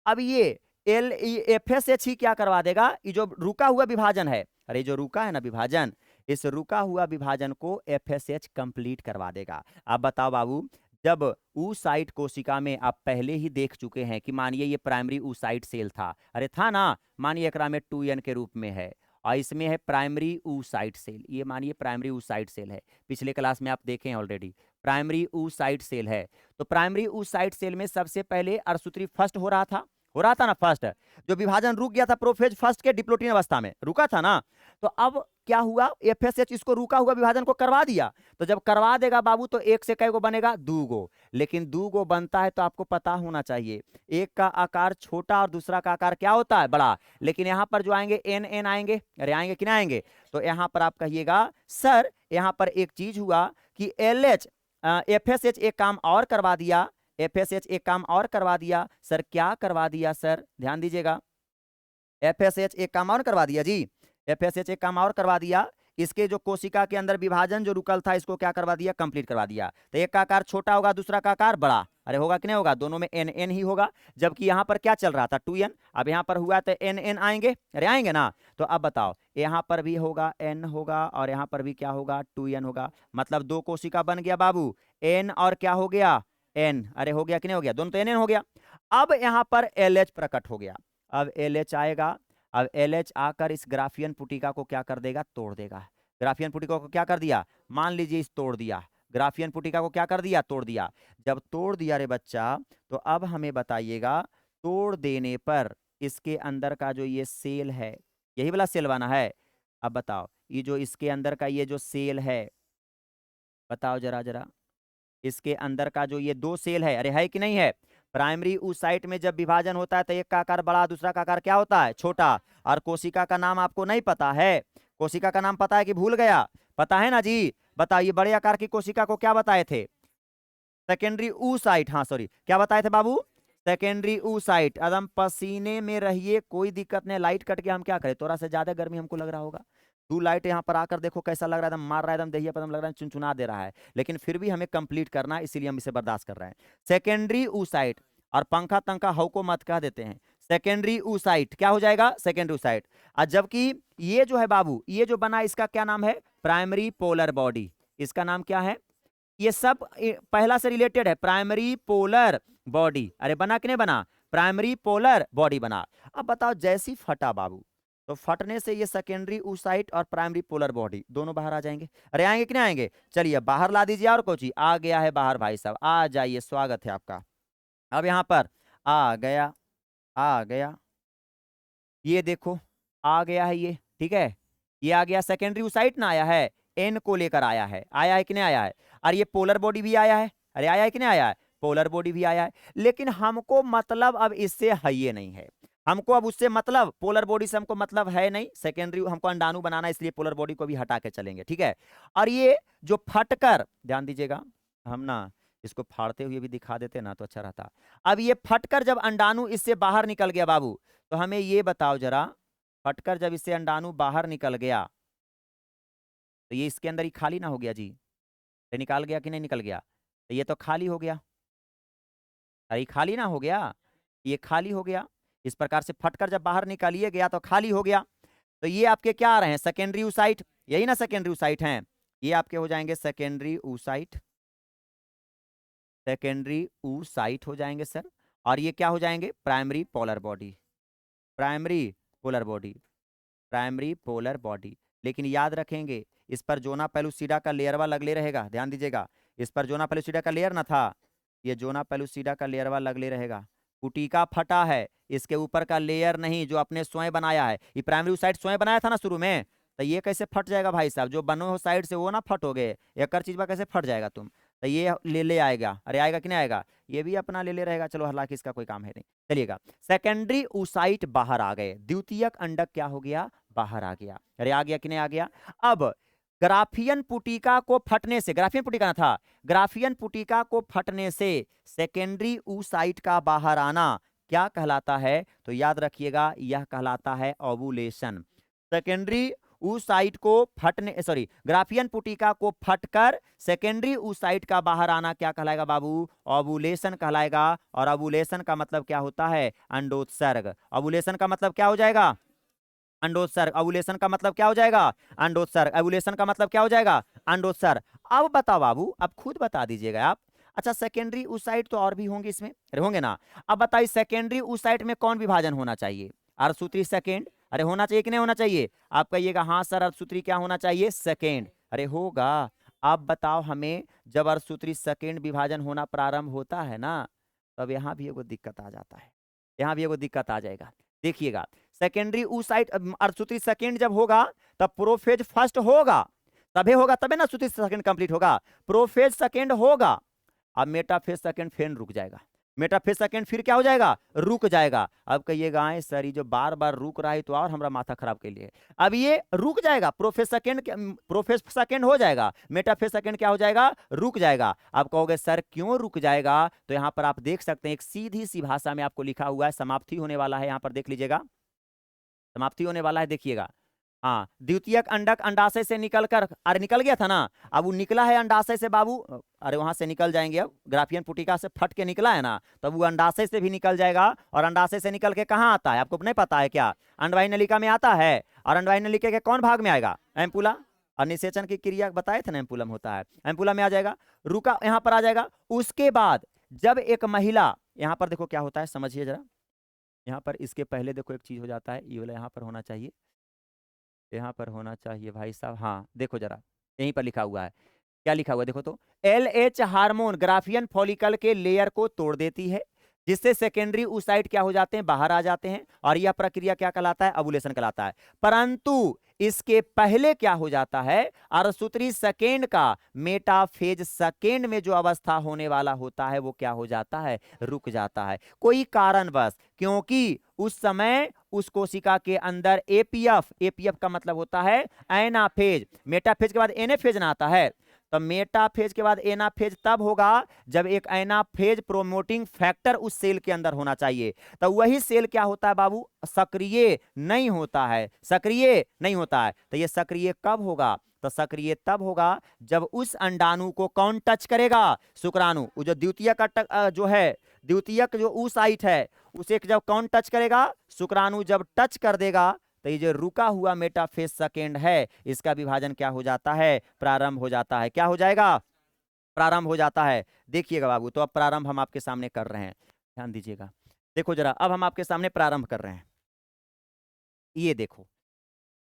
अब ये FSH ही क्या करवा देगा, ये जो रुका हुआ विभाजन है, अरे जो रुका है ना विभाजन, इस रुका हुआ विभाजन को FSH कंप्लीट करवा देगा। अब बताओ बाबू, जब ऊसाइट कोशिका में आप पहले ही देख चुके हैं कि मानिए ये प्राइमरी ऊसाइट सेल था, अरे था ना, मानिए एकरा में 2n के रूप में है और इसमें है प्राइमरी ऊसाइट सेल, ये मानिए प्राइमरी ऊसाइट सेल है, पिछले क्लास में आप देखे हैं ऑलरेडी, प्राइमरी ऊसाइट सेल है। तो प्राइमरी ऊसाइट सेल में सबसे पहले अर्धसूत्री फर्स्ट हो रहा था, हो रहा था ना फर्स्ट, जो विभाजन रुक गया था प्रोफेज फर्स्ट के डिप्लोटीन अवस्था में रुका था ना। तो अब क्या हुआ, FSH इसको रुका हुआ विभाजन को करवा दिया। तो जब करवा देगा बाबू तो एक से कई गो बनेगा, 2 गो। लेकिन 2 गो बनता है तो आपको पता होना चाहिए, एक का आकार छोटा और दूसरा का आकार क्या होता है, बड़ा। लेकिन यहां पर जो आएंगे NN आएंगे, अरे आएंगे कि नहीं आएंगे। तो यहां पर आप कहिएगा सर यहां पर एक चीज हुआ कि LH FSH एक काम और करवा दिया, FSH एक काम और करवा दिया। सर क्या करवा दिया सर, ध्यान दीजिएगा, FSH एक काम और करवा दिया जी, FSH एक काम और करवा दिया। इसके जो कोशिका के अंदर विभाजन जो रुकल था इसको क्या करवा दिया, कंप्लीट करवा दिया। तो एक का आकार छोटा होगा, दूसरा का आकार बड़ा, अरे होगा कि नहीं होगा, दोनों में NN ही होगा। जबकि यहां पर क्या चल रहा था 2n, अब यहां पर हुआ तो NN आएंगे, अरे आएंगे ना। तो अब बताओ यहां पर भी होगा N होगा और यहां पर भी क्या होगा 2n होगा, मतलब 2 कोशिका बन गया बाबू, N और क्या हो गया N, अरे हो गया कि नहीं हो गया, दोनों तो NN हो गया। अब यहां पर LH प्रकट हो गया, अब LH आएगा। अब LH आकर इस ग्राफियन पुटिका को क्या कर देगा, तोड़ देगा। ग्राफियन पुटिका को क्या कर दिया, मान लीजिए इस तोड़ दिया, ग्राफियन पुटिका को क्या कर दिया, तोड़ दिया। जब तोड़ दिया रे बच्चा, तो अब हमें बताइएगा तोड़ देने पर इसके अंदर का जो ये सेल है, यही वाला सेल बना है। अब बताओ ये जो इसके अंदर का ये जो सेल है, बताओ जरा जरा, इसके अंदर का जो ये 2 सेल है, अरे है कि नहीं है। प्राइमरी oocyte में जब विभाजन होता है तो एक का आकार बड़ा, दूसरा का आकार क्या होता है, छोटा। और कोशिका का नाम आपको नहीं पता है, कोशिका का नाम पता है कि भूल गया, पता है ना जी। बताइए बड़े आकार की कोशिका को क्या बताए थे, सेकेंडरी oocyte, हाँ सॉरी क्या बताए थे बाबू, सेकेंडरी oocyte। एकदम पसीने में रहिए, कोई दिक्कत नहीं, लाइट कट के हम क्या करें, थोड़ा सा ज्यादा गर्मी हमको लग रहा होगा, तू लाइट यहाँ पर आकर देखो कैसा लग रहा है, एकदम मार रहा है, एकदम दहिया पर लग रहा है, चुनचुना दे रहा है, लेकिन फिर भी हमें कंप्लीट करना है, इसीलिए हम इसे बर्दाश्त कर रहे हैं। सेकेंडरी oocyte, और पंखा तंखा हव को मत कह देते हैं, सेकेंडरी oocyte क्या हो जाएगा, सेकेंडरी oocyte। और जबकि ये जो है बाबू, ये जो बना इसका क्या नाम है, प्राइमरी पोलर बॉडी, इसका नाम क्या है, ये सब पहला से रिलेटेड है, प्राइमरी पोलर बॉडी। अरे बना कि नहीं बना, प्राइमरी पोलर बॉडी बना। अब बताओ जैसी फटा बाबू, तो फटने से ये सेकेंडरी oocyte और प्राइमरी पोलर बॉडी दोनों बाहर आ जाएंगे। अरे आएंगे कि नहीं आएंगे, चलिए बाहर ला दीजिए, और कोची आ गया है बाहर, भाई साहब आ जाइए, स्वागत है आपका। अब यहां पर आ गया, आ गया, ये देखो आ गया है ये, ठीक है, ये आ गया सेकेंडरी oocyte ना, आया है, एन को लेकर आया है कि नहीं आया है, और ये पोलर बॉडी भी आया है, अरे आया है कि नहीं आया है, पोलर बॉडी भी आया है। लेकिन हमको मतलब अब इससे है ये नहीं है, हमको अब उससे मतलब, पोलर बॉडी से हमको मतलब है नहीं, सेकेंडरी हमको अंडाणु बनाना, इसलिए पोलर बॉडी को भी हटा के चलेंगे, ठीक है। और ये जो फटकर, ध्यान दीजिएगा, हम ना इसको फाड़ते हुए भी दिखा देते ना तो अच्छा रहता। अब ये फटकर जब अंडाणु इससे बाहर निकल गया बाबू, तो हमें ये बताओ जरा, फटकर जब इससे अंडाणु बाहर निकल गया तो ये इसके अंदर ही खाली ना हो गया जी, ये निकाल गया कि नहीं निकल गया, तो ये तो खाली हो गया, अरे खाली ना हो गया, ये खाली हो गया। इस प्रकार से फटकर जब बाहर निकालिए गया तो खाली हो गया। तो ये आपके क्या आ रहे हैं, सेकेंडरी oocyte, यही ना सेकेंडरी oocyte हैं, ये आपके हो जाएंगे सेकेंडरी oocyte, सेकेंडरी oocyte हो जाएंगे सर। और ये क्या हो जाएंगे, primary polar body, primary polar body, primary polar body. लेकिन याद रखेंगे इस पर जोना पेलुसिडा का लेयरवा लगले रहेगा, ध्यान दीजिएगा, इस पर जोना पेलुसिडा का लेयर ना था, ये जोना पेलुसिडा का लेयरवा लगले रहेगा। पुटिका फटा है, इसके ऊपर का लेयर नहीं जो अपने स्वयं बनाया है, ये प्राइमरी oocyte स्वयं बनाया था ना शुरू में, तो ये कैसे फट जाएगा भाई साहब, जो बनो हो साइड से वो ना फटोगे, एक चीज बा कैसे फट जाएगा तुम, तो ये ले आएगा, अरे आएगा कि नहीं आएगा, ये भी अपना ले रहेगा, चलो हालांकि इसका कोई काम है नहीं। चलिएगा, सेकेंडरी oocyte बाहर आ गए, द्वितीयक अंडक क्या हो गया, बाहर आ गया, अरे आ गया कि नहीं आ गया। अब ग्राफियन पुटिका को फटने से, ग्राफियन पुटिका ना था, ग्राफियन पुटिका को फटने से सेकेंडरी oocyte का बाहर आना क्या कहलाता है, तो याद रखिएगा यह कहलाता है ओवुलेशन। सेकेंडरी oocyte को फटने, सॉरी ग्राफियन पुटिका को फटकर सेकेंडरी oocyte का बाहर आना क्या कहलाएगा बाबू, ओवुलेशन कहलाएगा। और ओवुलेशन का मतलब क्या होता है, अंडोत्सर्ग। ओवुलेशन का मतलब क्या हो जाएगा, अंडोत्सर्ग। ओवुलेशन का मतलब क्या हो जाएगा, अंडोत्सर्ग। ओवुलेशन का मतलब क्या हो जाएगा, अंडोत्सर्ग। अब बताओ बाबू, अब खुद बता दीजिएगा आप। अच्छा सेकेंडरी oocyte तो और भी होंगे इसमें, अरे होंगे ना। अब बताइए सेकेंडरी oocyte में कौन विभाजन होना चाहिए, अर्धसूत्री सेकेंड, अरे होना चाहिए कि नहीं होना चाहिए, आप कहिएगा हाँ सर अर्धसूत्री क्या होना चाहिए, सेकेंड, अरे होगा। अब बताओ हमें, जब अर्धसूत्री सेकेंड विभाजन होना प्रारंभ होता है ना, तब यहाँ भी एगो दिक्कत आ जाता है, यहाँ भी एगो दिक्कत आ जाएगा। देखिएगा सेकेंडरी oocyte अर्धसूत्री सेकेंड जब होगा तब प्रोफेज फर्स्ट होगा, तभी होगा, तबे ना सूत्री सेकेंड कंप्लीट होगा, प्रोफेज सेकेंड होगा। अब मेटाफेज सेकेंड फिर रुक जाएगा, मेटाफेज सेकेंड फिर क्या हो जाएगा, रुक जाएगा। अब कहिएगा सर ये जो बार बार रुक रहा है तो और हमारा माथा खराब के लिए, अब ये रुक जाएगा, प्रोफेज सेकेंड हो जाएगा, मेटाफेज सेकेंड क्या हो जाएगा, रुक जाएगा। अब कहोगे सर क्यों रुक जाएगा, तो यहां पर आप देख सकते हैं एक सीधी सी भाषा में आपको लिखा हुआ है, समाप्ति होने वाला है, यहां पर देख लीजिएगा, समाप्ति होने वाला है, देखिएगा। हाँ द्वितीयक अंडक अंडाशय से निकलकर, अरे निकल गया था ना, अब वो निकला है अंडाशय से बाबू, अरे वहां से निकल जाएंगे, अब ग्राफियन पुटिका से फट के निकला है ना, तब वो अंडाशय से भी निकल जाएगा। और अंडाशय से निकल के कहाँ आता है, आपको नहीं पता है क्या, अंडवाही नलिका में आता है। और अंडवाही नलिका के कौन भाग में आएगा, एम्पुला, और निषेचन की क्रिया बताए थे ना, एम्पुलम होता है, एम्पुला में आ जाएगा, रुका यहाँ पर आ जाएगा। उसके बाद जब एक महिला, यहाँ पर देखो क्या होता है समझिए जरा, यहाँ पर इसके पहले देखो एक चीज हो जाता है, ये वाला यहाँ पर होना चाहिए, यहाँ पर होना चाहिए भाई साहब, हाँ देखो जरा यहीं पर लिखा हुआ है, क्या लिखा हुआ है देखो तो, LH हार्मोन ग्राफियन फॉलिकल के लेयर को तोड़ देती है, जिससे सेकेंडरी oocyte क्या हो जाते हैं, बाहर आ जाते हैं, और यह प्रक्रिया क्या कहलाता है, ओवुलेशन कहलाता है। परंतु इसके पहले क्या हो जाता है, अर्धसूत्री सेकेंड का मेटाफेज सेकेंड में जो अवस्था होने वाला होता है वो क्या हो जाता है, रुक जाता है, कोई कारणवश, क्योंकि उस समय उस कोशिका के अंदर एपीएफ, एपीएफ का मतलब होता है एनाफेज, मेटाफेज के बाद एनाफेज ना आता है, तो मेटाफेज के बाद एनाफेज तब होगा जब एक एनाफेज प्रोमोटिंग फैक्टर उस सेल के अंदर होना चाहिए। तो वही सेल क्या होता है बाबू, सक्रिय नहीं होता है, सक्रिय नहीं होता है। तो ये सक्रिय कब होगा, तो सक्रिय तब होगा जब उस अंडाणु को कौन टच करेगा, शुक्राणु, वो जो द्वितीय का जो है, द्वितीयक जो oocyte है उसे जब कौन टच करेगा, शुक्राणु जब टच कर देगा, तो ये जो रुका हुआ मेटाफेज सेकेंड है इसका विभाजन क्या हो जाता है, प्रारंभ हो जाता है। क्या हो जाएगा, प्रारंभ हो जाता है। देखिएगा बाबू, तो अब प्रारंभ हम आपके सामने कर रहे हैं, ध्यान दीजिएगा। देखो जरा, अब हम आपके सामने प्रारंभ कर रहे हैं, ये देखो,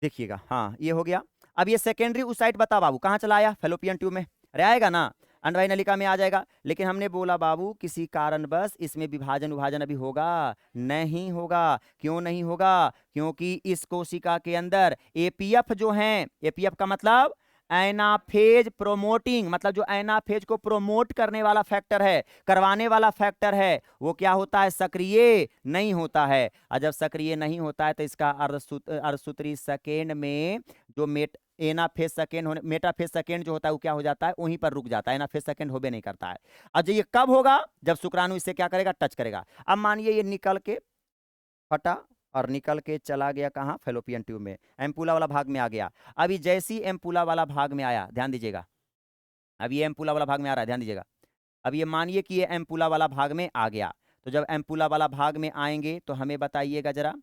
देखिएगा, हाँ ये हो गया। अब ये सेकेंडरी oocyte बता बाबू कहाँ चला आया, फेलोपियन ट्यूब में, अरे आएगा ना, अंडवाही नलिका में आ जाएगा। लेकिन हमने बोला बाबू किसी कारणवश इसमें विभाजन विभाजन अभी होगा नहीं होगा, क्यों नहीं होगा, क्योंकि इस कोशिका के अंदर एपीएफ जो है, एपीएफ का मतलब एनाफेज प्रोमोटिंग, मतलब जो एनाफेज को प्रोमोट करने वाला फैक्टर है, करवाने वाला फैक्टर है, वो क्या होता है, सक्रिय नहीं होता है। और जब सक्रिय नहीं होता है तो इसका अर्धसूत्री सेकेंड में जो एनाफेज सेकेंड होने, मेटाफेज सेकेंड जो होता है वो क्या हो जाता है, वहीं पर रुक जाता है, एनाफेज सेकेंड होबे नहीं करता है। और ये कब होगा, जब शुक्राणु इससे क्या करेगा, टच करेगा। अब मानिए ये निकल के फटा और निकल के चला गया कहाँ, फेलोपियन ट्यूब में, एम्पुला वाला भाग में आ गया। अभी जैसी एम्पुला वाला भाग में आया, ध्यान दीजिएगा, अब ये एम्पुला वाला भाग में आ रहा है, ध्यान दीजिएगा। अब ये मानिए कि ये एम्पुला वाला भाग में आ गया, तो जब एम्पुला वाला भाग में आएंगे तो हमें बताइएगा जरा,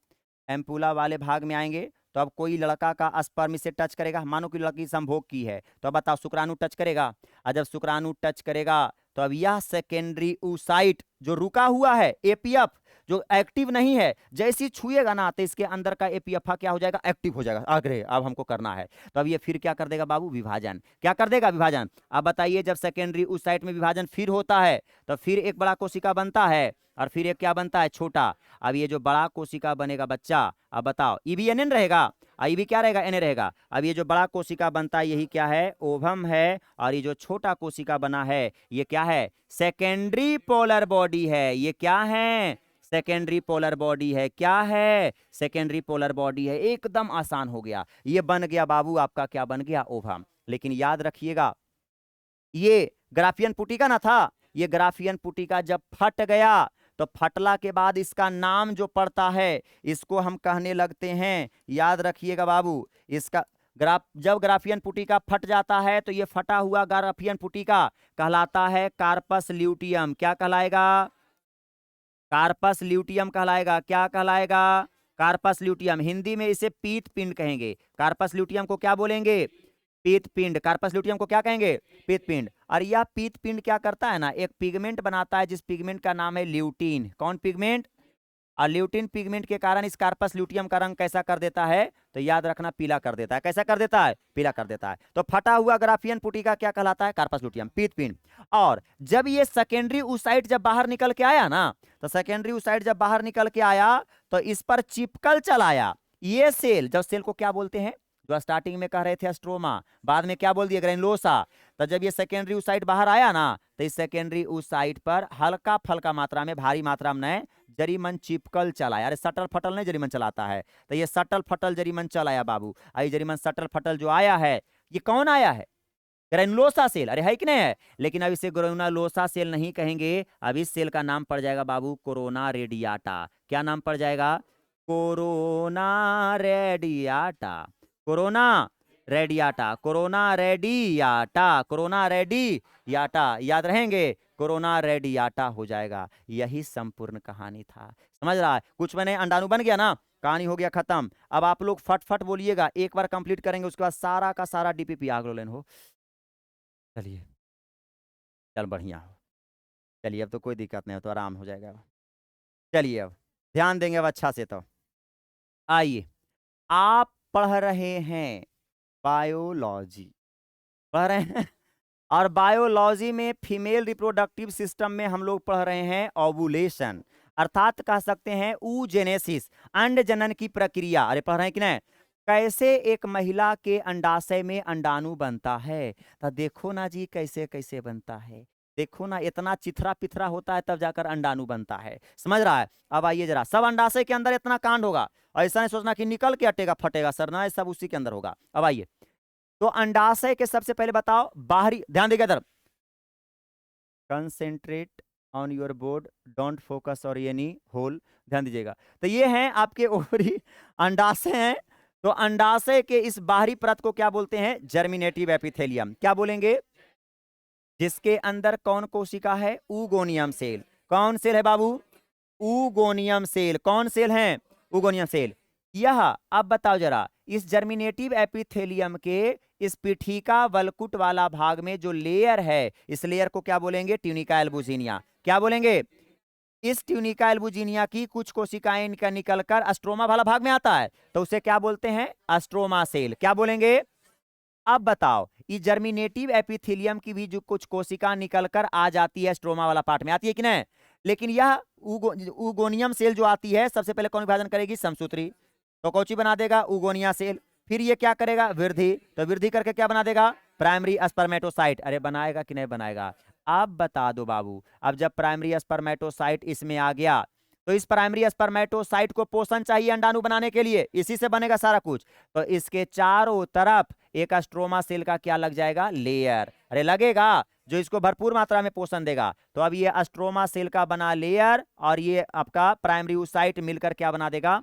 एम्पुला वाले भाग में आएंगे तो अब कोई लड़का का स्पर्म से टच करेगा, मानो कि लड़की संभोग की है, तो अब बताओ शुक्राणु टच करेगा, और जब शुक्राणु टच करेगा तो अब यह सेकेंडरी oocyte जो रुका हुआ है, एपीएफ जो एक्टिव नहीं है, जैसी छुएगा ना तो इसके अंदर का एपीएफ क्या हो जाएगा, एक्टिव हो जाएगा, आग्रह अब हमको करना है। तो अब ये फिर क्या कर देगा बाबू, विभाजन, क्या कर देगा, विभाजन। अब बताइए जब सेकेंडरी oocyte में विभाजन फिर होता है तो फिर एक बड़ा कोशिका बनता है और फिर एक क्या बनता है, छोटा। अब ये जो बड़ा कोशिका बनेगा बच्चा, अब बताओ ई भी एन रहेगा, आई भी क्या रहेगा, एन रहेगा। अब ये जो बड़ा कोशिका बनता है यही क्या है, ओवम है, और ये जो छोटा कोशिका बना है ये क्या है, सेकेंडरी पोलर बॉडी है। ये क्या है, सेकेंडरी पोलर बॉडी है, क्या है, सेकेंडरी पोलर बॉडी है। एकदम आसान हो गया, ये बन गया बाबू आपका, क्या बन गया, ओवम। लेकिन याद रखिएगा ये ग्राफियन पुटिका ना था, ये ग्राफियन पुटिका जब फट गया तो फटला के बाद इसका नाम जो पड़ता है इसको हम कहने लगते हैं, याद रखिएगा बाबू, इसका जब ग्राफियन पुटिका फट जाता है तो ये फटा हुआ ग्राफियन पुटिका कहलाता है कार्पस ल्यूटियम। क्या कहलाएगा, कार्पस ल्यूटियम कहलाएगा। क्या कहलाएगा, कार्पस ल्यूटियम। हिंदी में इसे पीत पिंड कहेंगे। कार्पस ल्यूटियम को क्या बोलेंगे, पीत पिंड। कार्पस ल्यूटियम को क्या कहेंगे, पीत पिंड। और यह पीत पिंड क्या करता है ना, एक पिगमेंट बनाता है जिस पिगमेंट का नाम है ल्यूटीन। कौन पिगमेंट, और ल्यूटीन पिगमेंट के कारण इस कार्पस ल्यूटियम का रंग कैसा कर देता है, तो याद रखना पीला कर देता है। कैसा कर देता है, पीला कर देता है। तो फटा हुआ ग्राफियन पुटिका क्या कहलाता है, कार्पस ल्यूटियम, पीत पिंड। और जब ये सेकेंडरी oocyte जब बाहर निकल के आया ना, तो सेकेंडरी oocyte जब बाहर निकल के आया तो इस पर चिपकल चलाया। ये सेल, जब सेल को क्या बोलते हैं, जो स्टार्टिंग में कह रहे थे स्ट्रोमा, बाद में क्या बोल दिया, ग्रेनुलोसा। तो जब ये सेकेंडरी oocyte बाहर आया ना तो इस सेकेंडरी oocyte पर हल्का फल्का मात्रा में, भारी मात्रा में जरीमन चिपकल चलाया। अरे सटल फटल नहीं जरीमन चलाता है, तो ये सटल फटल जरीमन चलाया बाबू। आई जरीमन सटल फटल जो आया है ये कौन आया है, ग्रेनुलोसा सेल। अरे है कि नहीं है, लेकिन अब इसे ग्रेनुलोसा सेल नहीं कहेंगे, अब इस सेल का नाम पड़ जाएगा बाबू कोरोना रेडियाटा। क्या नाम पड़ जाएगा, corona radiata, corona radiata, corona radiata, corona radiata, याद रहेंगे, कोरोना रेडियाटा हो जाएगा। यही संपूर्ण कहानी था, समझ रहा है। कुछ मैंने अंडाणु बन गया ना, कहानी हो गया खत्म। अब आप लोग फट फट बोलिएगा, एक बार कंप्लीट करेंगे उसके बाद सारा का सारा डीपीपी आगलोलन हो। चलिए, चल बढ़िया हो, चलिए अब तो कोई दिक्कत नहीं हो, तो आराम हो जाएगा। चलिए अब ध्यान देंगे अब अच्छा से। तो आइए, आप पढ़ रहे हैं बायोलॉजी, पढ़ रहे हैं और बायोलॉजी में फीमेल रिप्रोडक्टिव सिस्टम में हम लोग पढ़ रहे हैं ओवुलेशन, अर्थात कह सकते हैं ऊजेनेसिस, अंड जनन की प्रक्रिया। अरे पढ़ रहे हैं कि नहीं? कैसे एक महिला के अंडाशय में अंडाणु बनता है, तो देखो ना जी कैसे कैसे बनता है। देखो ना, इतना चिथरा पिथरा होता है तब जाकर अंडाणु बनता है। समझ रहा है? अब आइए जरा, सब अंडाशय के अंदर इतना कांड होगा, ऐसा नहीं सोचना कि निकल के अटेगा फटेगा सर, ना, सब उसी के अंदर होगा। अब आइए, तो अंडाशय के सबसे पहले बताओ बाहरी, ध्यान देगा इधर, concentrate on your board, don't focus और एनी होल, ध्यान दीजिएगा। तो ये हैं आपके ओवरी, अंडाशय हैं। तो अंडाशय के इस बाहरी परत को क्या बोलते हैं? Germinative epithelium. क्या बोलेंगे? जिसके अंदर कौन कोशिका है? Oogonium cell. कौन सेल है बाबू? Oogonium cell. कौन सेल है? Oogonium cell. यह, अब बताओ जरा, इस जर्मिनेटिव एपिथेलियम के इस पिठिका वलकुट वाला भाग में जो लेयर है, इस लेयर को क्या बोलेंगे? Tunica albuginea. क्या बोलेंगे? इस ट्यूनिका एल्बुजिनिया की कुछ कोशिकाएं निकलकर अस्ट्रोमा वाला भाग में आता है, तो उसे क्या बोलते हैं? अस्ट्रोमा सेल। क्या बोलेंगे? अब बताओ, इस जर्मिनेटिव एपिथेलियम की भी जो कुछ कोशिका निकलकर आ जाती है स्ट्रोमा वाला पार्ट में, आती है कि नहीं? लेकिन यह ऊगोनियम सेल जो आती है, सबसे पहले कौन विभाजन करेगी? समसूत्री। तो कौची बना देगा? Oogonia cell. फिर ये क्या करेगा? वृद्धि। तो वृद्धि करके क्या बना देगा? Primary spermatocyte. अरे बनाएगा कि नहीं बनाएगा? अब बता दो बाबू, अब जब प्राइमरी स्पर्मेटोसाइट इसमें आ गया, तो इस प्राइमरी स्पर्मेटोसाइट को पोषण चाहिए अंडाणु बनाने के लिए, इसी से बनेगा सारा कुछ। तो इसके चारों तरफ एक स्ट्रोमा सेल का क्या लग जाएगा? लेयर। अरे लगेगा, जो इसको भरपूर मात्रा में पोषण देगा। तो अब ये स्ट्रोमा सेल का बना लेयर और ये आपका प्राइमरी oocyte मिलकर क्या बना देगा?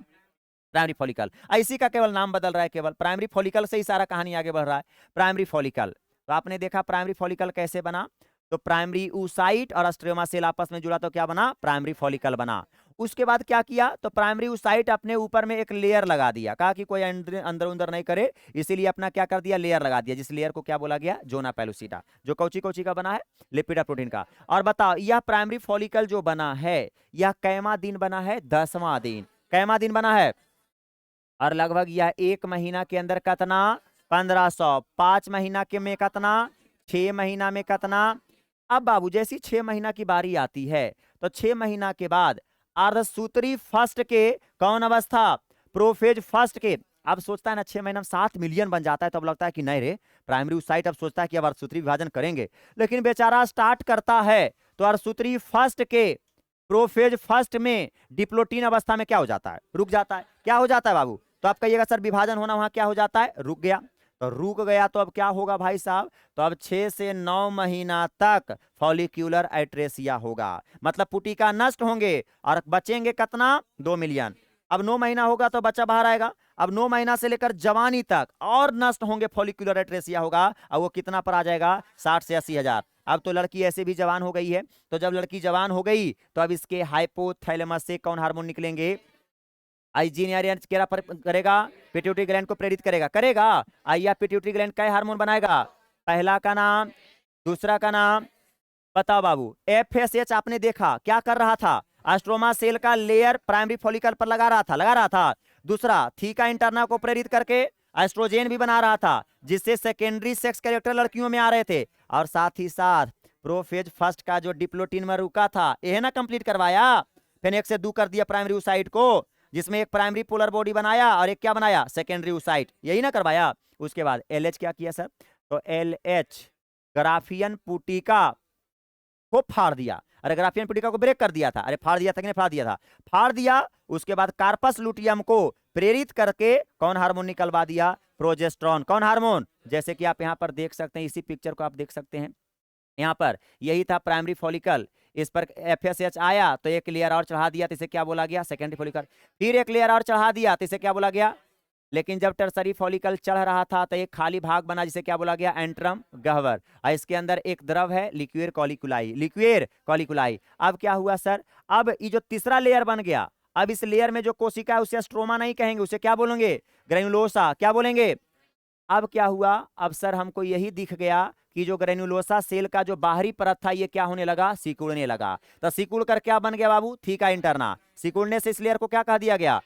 Primary follicle. इसी का केवल नाम बदल रहा है, केवल प्राइमरी फॉलिकल से ही सारा कहानी आगे बढ़ रहा है। प्राइमरी फॉलिकल, तो आपने देखा प्राइमरी फॉलिकल कैसे बना? तो प्राइमरी oocyte और स्ट्रोमा सेल आपस में जुड़ा तो क्या बना? प्राइमरी फॉलिकल बना। उसके बाद क्या किया? तो प्राइमरी oocyte अपने ऊपर में एक लेयर लगा दिया, कहा कि कोई अंदर अंदर नहीं करे, इसीलिए अपना क्या कर दिया? लेयर लगा दिया, जिस लेयर को क्या बोला गया? जोना पेलुसिडा, जो कौची कौची का बना है? लिपिड प्रोटीन का। और बताओ, यह प्राइमरी फॉलिकल जो बना है, यह कैमा दिन बना है? 10वां दिन। कैमा दिन बना है? और लगभग यह 1 महीना के अंदर कितना? 1500। 5 महीना के में कितना? 6 महीना में कितना? अब बाबू, जैसी 6 महीना की बारी आती है, तो 6 महीना के बाद अर्धसूत्री फर्स्ट के कौन अवस्था? प्रोफेज फर्स्ट के। अब सोचता है ना 6 महीना में 7 मिलियन बन जाता है, तो अब लगता है कि नहीं रे, प्राइमरी oocyte अब सोचता है कि अब अर्धसूत्री विभाजन करेंगे, लेकिन बेचारा स्टार्ट करता है तो अर्धसूत्री फर्स्ट के प्रोफेज फर्स्ट में डिप्लोटीन अवस्था में क्या हो जाता है? रुक जाता है। क्या हो जाता है बाबू? तो आप कहिएगा सर विभाजन होना वहां क्या हो जाता है? रुक गया। तो रुक गया तो अब क्या होगा भाई साहब? तो अब 6 से 9 महीना तक फॉलिक्यूलर एट्रेसिया होगा, मतलब पुटिका नष्ट होंगे और बचेंगे कितना? 2 मिलियन। अब 9 महीना होगा तो बच्चा बाहर आएगा। अब 9 महीना से लेकर जवानी तक और नष्ट होंगे, फॉलिक्यूलर एट्रेसिया होगा, और वो कितना पर आ जाएगा? 60 से 80 हजार। अब तो लड़की ऐसे भी जवान हो गई है, तो जब लड़की जवान हो गई तो अब इसके हाइपोथैलेमस से कौन हार्मोन निकलेंगे? आइजीनियरियन करेगा, पिट्यूटरी ग्लैंड को प्रेरित करेगा। करेगा आइया, पिट्यूटरी ग्लैंड का हार्मोन बनाएगा। पहला का नाम, दूसरा का नाम बताओ बाबू। FSH आपने देखा क्या कर रहा था? स्ट्रोमा सेल का लेयर प्राइमरी फॉलिकल पर लगा रहा था। दूसरा, थीका इंटरना को प्रेरित करके एस्ट्रोजेन भी बना रहा था, जिससे सेकेंडरी सेक्स कैरेक्टर लड़कियों में आ रहे थे। और साथ ही साथ प्रोफेज फर्स्ट का जो डिप्लोटीन में रुका था, यह ना कंप्लीट करवाया, फिर 1 से 2 कर दिया प्राइमरी oocyte को, जिसमें एक प्राइमरी पोलर बॉडी बनाया और एक क्या बनाया? सेकेंडरी oocyte, यही ना करवाया। उसके बाद LH क्या किया सर? तो LH ग्राफियन पुटिका को फाड़ दिया। अरे ग्राफियन पुटिका को ब्रेक कर दिया था। अरे फाड़ दिया था कि नहीं? फाड़ दिया था, फाड़ दिया। उसके बाद कार्पस लुटियम को प्रेरित करके कौन हार्मोन निकलवा दिया? प्रोजेस्टेरॉन। कौन हार्मोन? जैसे कि आप यहां पर देख सकते हैं, इसी पिक्चर को आप देख सकते हैं, यहां पर यही था प्राइमरी फॉलिकल। इस पर FSH आया तो एक लेयर और चढ़ा दिया, तो इसे क्या बोला गया? Secondary follicle. फिर एक लेयर और चढ़ा दिया तो इसे क्या बोला गया? लेकिन जब टर्सरी फॉलिकल चढ़ रहा था तो एक खाली भाग बना, जिसे क्या बोला गया? एंट्रम गह्वर। और इसके अंदर एक द्रव है लिक्वियर कॉलिकुलाई। अब क्या हुआ सर? अब ये जो तीसरा लेयर बन गया, अब इस लेयर में जो कोशिका है उसे स्ट्रोमा नहीं कहेंगे, उसे क्या बोलेंगे? ग्रेनुलोसा। क्या बोलेंगे? अब क्या हुआ? अब सर हमको यही दिख गया कि जो ग्रेनुलोसा सेल का जो बाहरी परत था, ये क्या होने लगा? सिकुड़ने लगा। तो सिकुड़ कर क्या बन गया बाबू? Theca interna. सिकुड़ने से इस लेयर को क्या कह दिया गया?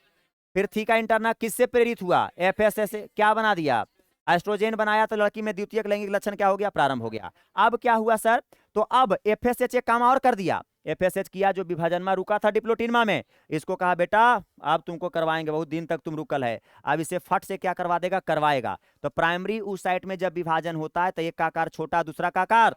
फिर थीका इंटरना किससे प्रेरित हुआ? FSH से। क्या बना दिया? एस्ट्रोजेन बनाया तो लड़की में द्वितीयक लैंगिक लक्षण क्या हो गया, प्रारंभ हो गया। अब क्या हुआ सर, तो अब एफएसएच एक काम और कर दिया, एफएसएच किया जो विभाजनमा रुका था डिप्लोटिनमा में, इसको कहा बेटा अब तुमको करवाएंगे, बहुत दिन तक तुम रुकल है, अब इसे फट से क्या करवा देगा, करवाएगा। तो प्राइमरी उस साइट में जब विभाजन होता है तो एक का आकार छोटा दूसरा का आकार,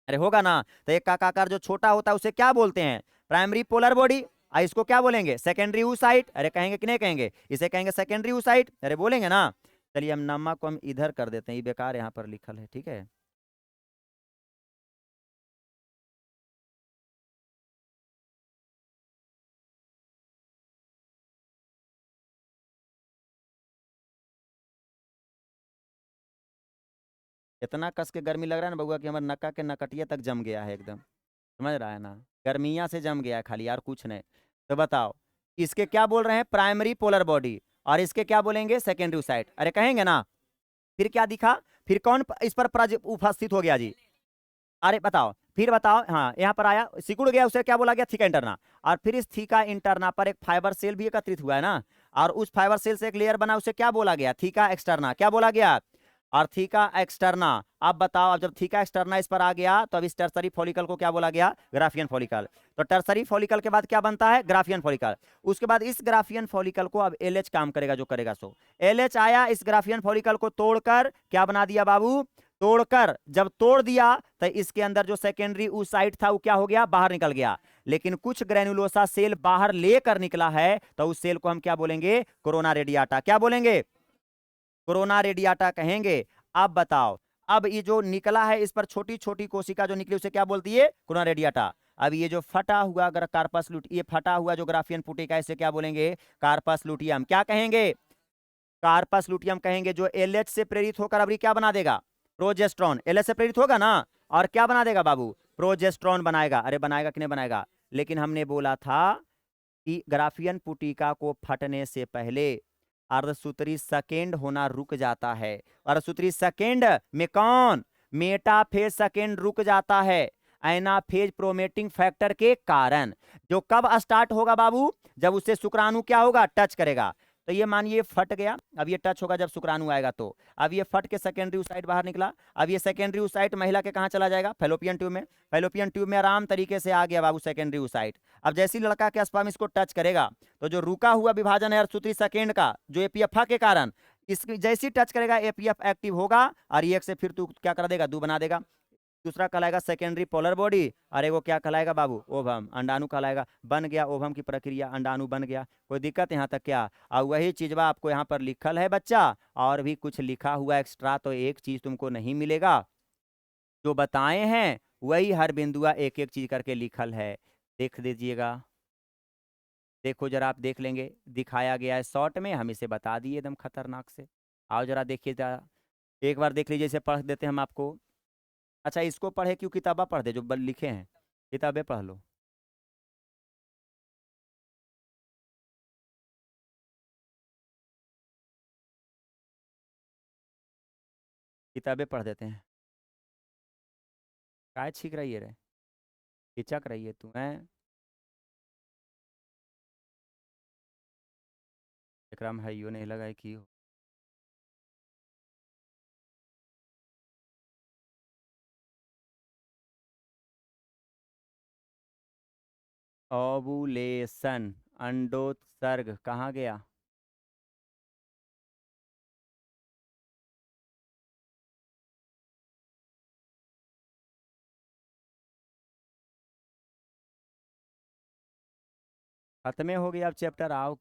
अरे होगा ना, तो एक का आकार जो छोटा होता है उसे क्या बोलते हैं, प्राइमरी पोलर बॉडी। इसको क्या बोलेंगे, सेकेंडरी ऊसाइट। अरे कहेंगे कि नहीं कहेंगे, इसे कहेंगे सेकेंडरी ऊसाइट, अरे बोलेंगे ना। चलिए हम नमक को हम इधर कर देते हैं, ये बेकार यहाँ पर लिखल है, ठीक है। इतना कस के गर्मी लग रहा है ना बउआ कि हमारे नक्का के नकटिया तक जम गया है एकदम, समझ रहा है ना, गर्मिया से जम गया है खाली, यार कुछ नहीं। तो बताओ, इसके क्या बोल रहे हैं, प्राइमरी पोलर बॉडी, और इसके क्या बोलेंगे, सेकेंडरी साइट, अरे कहेंगे ना। फिर क्या दिखा, फिर कौन इस पर उपस्थित हो गया जी, अरे बताओ, फिर बताओ, हाँ यहाँ पर आया, सिकुड़ गया, उसे क्या बोला गया, थीका इंटरना। और फिर इस थीका इंटरना पर एक फाइबर सेल भी एकत्रित हुआ है ना, और उस फाइबर सेल से एक लेयर बना, उसे क्या बोला गया, थीका एक्सटर्ना, क्या बोला गया, और थीका एक्सटर्ना। अब बताओ, अब जब थीका एक्सटर्ना इस पर आ गया तो अब इस टर्सरी फॉलिकल को क्या बोला गया, ग्राफियन फॉलिकल। तो टर्सरी फॉलिकल के बाद क्या बनता है, ग्राफियन फॉलिकल। उसके बाद इस ग्राफियन फॉलिकल को अब एलएच काम करेगा, जो करेगा सो एलएच आया, इस ग्राफियन फॉलिकल को तोड़कर क्या बना दिया बाबू, तोड़कर जब तोड़ दिया तो इसके अंदर जो सेकेंडरी ऊसाइट था वो क्या हो गया, बाहर निकल गया। लेकिन कुछ ग्रेनुलोसा सेल बाहर लेकर निकला है, तो उस सेल को हम क्या बोलेंगे, कोरोना रेडियाटा, क्या बोलेंगे, कोरोना रेडियाटा कहेंगे। अब बताओ, अब ये जो निकला है इस पर छोटी छोटी कोशिका जो निकली उसे क्या बोलती है, कोरोना रेडियाटा। अब ये जो फटा हुआ अगर कार्पस लूट, ये फटा हुआ जो ग्राफियन पुटिका इसे क्या बोलेंगे, कार्पस लुटियम, क्या कहेंगे, कार्पस लुटियम कहेंगे। जो एलएच से प्रेरित होकर अब ये क्या बना देगा, प्रोजेस्ट्रॉन, एलएच से प्रेरित होगा ना, और क्या बना देगा बाबू, प्रोजेस्ट्रॉन बनाएगा। अरे बनाएगा कि नहीं बनाएगा, लेकिन हमने बोला था कि ग्राफियन पुटिका को फटने से पहले अर्धसूत्री सेकेंड होना रुक जाता है। अर्धसूत्री सेकेंड में कौन, मेटाफेज सेकेंड रुक जाता है एनाफेज प्रोमेटिंग फैक्टर के कारण। जो कब स्टार्ट होगा बाबू, जब उससे शुक्राणु क्या होगा, टच करेगा। तो ये मानिए फट गया, अब ये टच होगा जब शुक्राणु आएगा, तो अब ये फट के सेकेंडरी ऊसाइट बाहर निकला। अब ये सेकेंडरी ऊसाइट महिला के कहाँ चला जाएगा, फैलोपियन ट्यूब में, फैलोपियन ट्यूब में आराम तरीके से आ गया बाबू सेकेंडरी ऊसाइट। अब जैसे ही लड़का के स्पर्म इसको टच करेगा तो जो रुका हुआ विभाजन है अर्धसूत्री सेकेंड का, जो एपीएफ के कारण, इसकी जैसी टच करेगा एपीएफ एक्टिव होगा, और ये एक से फिर तू क्या कर देगा, दू बना देगा। दूसरा कहलाएगा सेकेंडरी पोलर बॉडी, और एगो क्या कहलाएगा बाबू, ओवम, अंडाणु कहलाएगा। बन गया ओवम की प्रक्रिया, अंडाणु बन गया। कोई दिक्कत यहाँ तक क्या, और वही चीजवा आपको यहाँ पर लिखल है बच्चा, और भी कुछ लिखा हुआ एक्स्ट्रा तो एक चीज तुमको नहीं मिलेगा, जो बताए हैं वही हर बिंदुआ एक एक चीज करके लिखल है, देख दीजिएगा। देखो जरा, आप देख लेंगे, दिखाया गया है शॉर्ट में, हम इसे बता दिए एकदम खतरनाक से। आओ जरा देखिए जरा, एक बार देख लीजिए, इसे पढ़ देते हैं हम आपको। अच्छा इसको पढ़े क्यों, किताबा पढ़ दे जो लिखे हैं, किताबें पढ़ लो। किताबें पढ़ देते हैं। काय छींक रही है रे, हिचक रही है तू है, एकरा में हइयो नहीं लगा है की हो। ओवुलेशन, अंडोत्सर्ग कहाँ गया, खत्मे हो गया अब चैप्टर, आओ।